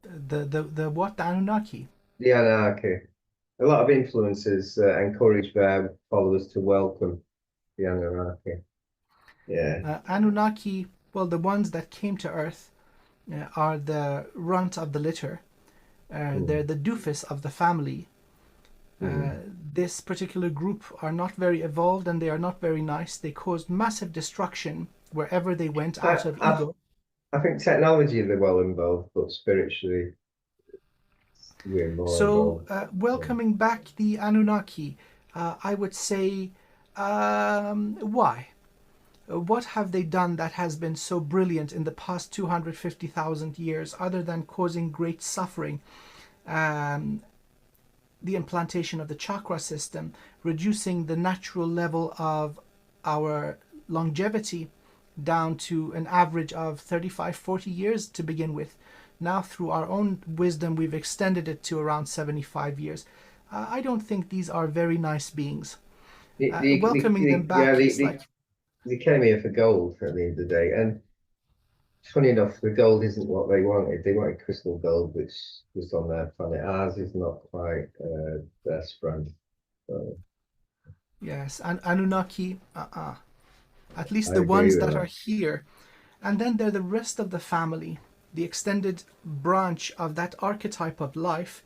The what? The Anunnaki? The anarchy. A lot of influencers encourage their followers to welcome the anarchy. Yeah. Anunnaki, well, the ones that came to Earth are the runt of the litter. They're Mm. the doofus of the family. Mm. This particular group are not very evolved and they are not very nice. They caused massive destruction wherever they went I, out of I, ego. I think technology they're well involved, but spiritually we're more So, involved. Yeah. welcoming back the Anunnaki, I would say, why? What have they done that has been so brilliant in the past 250,000 years other than causing great suffering? Um, the implantation of the chakra system, reducing the natural level of our longevity down to an average of 35, 40 years to begin with. Now, through our own wisdom, we've extended it to around 75 years. I don't think these are very nice beings. Welcoming them Yeah, back is like, they came here for gold at the end of the day. And funny enough, the gold isn't what they wanted. They wanted crystal gold, which was on their planet. Ours is not quite best friend. So Yes, and Anunnaki, at least I the agree ones with that are that. here. And then there are the rest of the family, the extended branch of that archetype of life,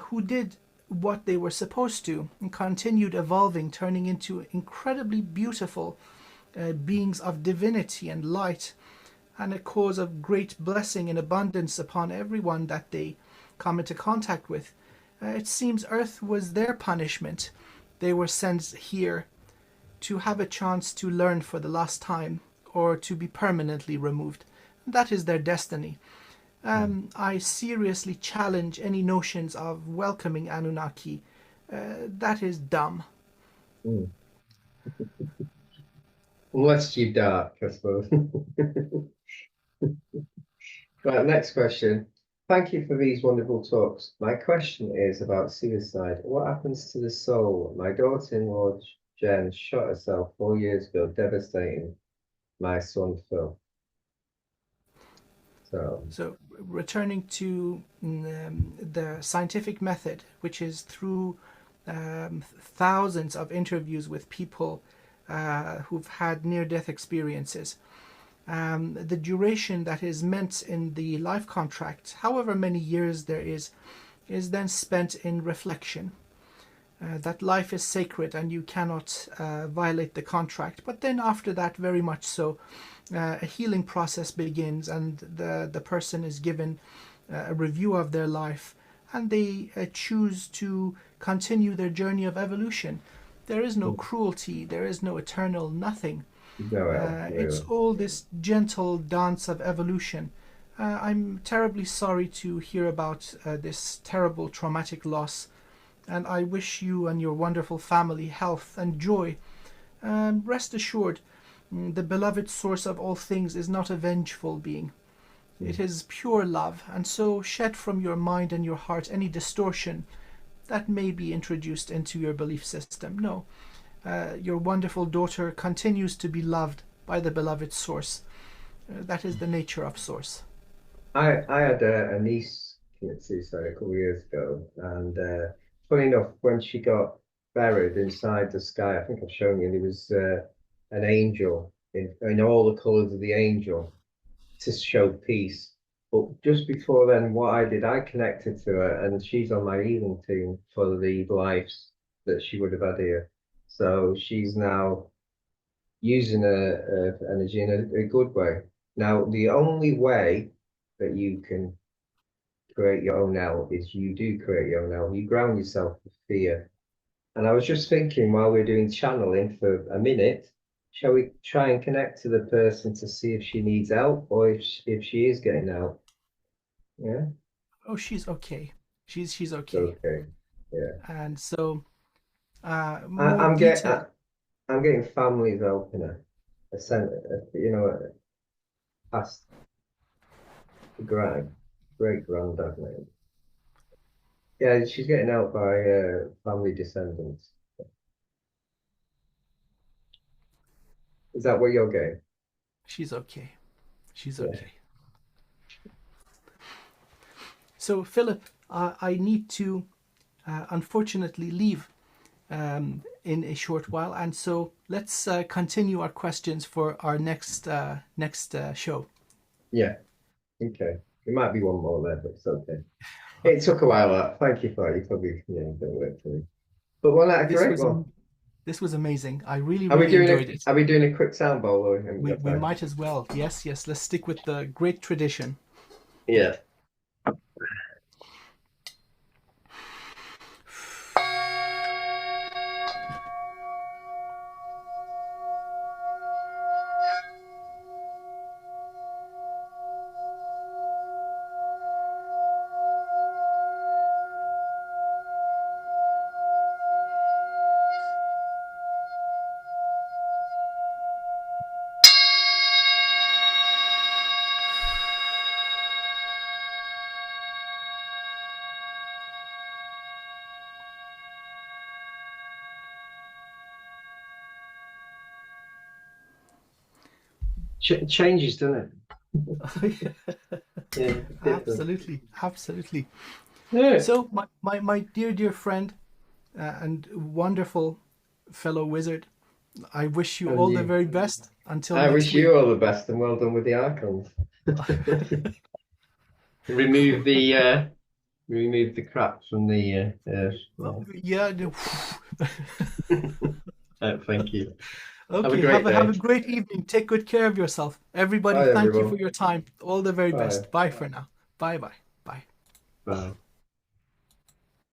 who did what they were supposed to and continued evolving, turning into incredibly beautiful beings of divinity and light, and a cause of great blessing and abundance upon everyone that they come into contact with. It seems Earth was their punishment. They were sent here to have a chance to learn for the last time or to be permanently removed. That is their destiny. I seriously challenge any notions of welcoming Anunnaki. That is dumb. Mm. Unless you're dark, I suppose. Right, next question. Thank you for these wonderful talks. My question is about suicide. What happens to the soul? My daughter-in-law, Jen, shot herself 4 years ago, devastating my son, Phil. So, So, returning to the scientific method, which is through thousands of interviews with people who've had near death experiences, the duration that is meant in the life contract, however many years there is then spent in reflection. That life is sacred and you cannot violate the contract. But then, after that, very much so, a healing process begins, and the person is given a review of their life, and they choose to continue their journey of evolution. There is no cruelty, there is no eternal nothing. no help, It's really. all this gentle dance of evolution. I'm terribly sorry to hear about this terrible traumatic loss, and I wish you and your wonderful family health and joy. Rest assured, the beloved source of all things is not a vengeful being. It is pure love, and so shed from your mind and your heart any distortion that may be introduced into your belief system. No, your wonderful daughter continues to be loved by the beloved source. That is the nature of source. I had a niece commit suicide a couple of years ago, and funny enough, when she got buried inside the sky, I think I've shown you, there was an angel in all the colours of the angel to show peace. But just before then, what I did, I connected to her, and she's on my healing team for the lives that she would have had here. So she's now using her energy in a good way. Now, the only way that you can create your own hell is you do create your own hell. You ground yourself with fear. And I was just thinking while we are doing channeling for a minute, shall we try and connect to the person to see if she needs help or if she is getting help? Yeah, Oh, she's okay. She's okay. okay. Yeah. And so, I, more I'm get detail. I, I'm getting families helping her. I sent, past great granddad name. Yeah, she's getting help by family descendants. Is that what you're getting? She's okay. She's Yeah. okay. So, Philip, I need to unfortunately leave in a short while, and so let's continue our questions for our next show. Yeah. Okay. There might be one more there, but it's okay. It Okay. took a while. Thank you for it. You probably don't work for me. But one that a This great was one. this was amazing. I really Are we really doing enjoyed it. a quick sound bowl or haven't We got we time? might as well. Yes, yes. Let's stick with the great tradition. Yeah. Changes, doesn't it? Yeah, different. Absolutely, absolutely. Yeah. So, my dear friend and wonderful fellow wizard, I wish you And all the you. very best until I next wish week. you all the best and well done with the icons. Remove the crap from the Yeah. thank you. Have a Okay, great have day. a great evening. Take good care of yourself. Everybody, Bye thank you for everyone. your time. All the very Bye. best. Bye for now. Bye bye. Bye. Bye.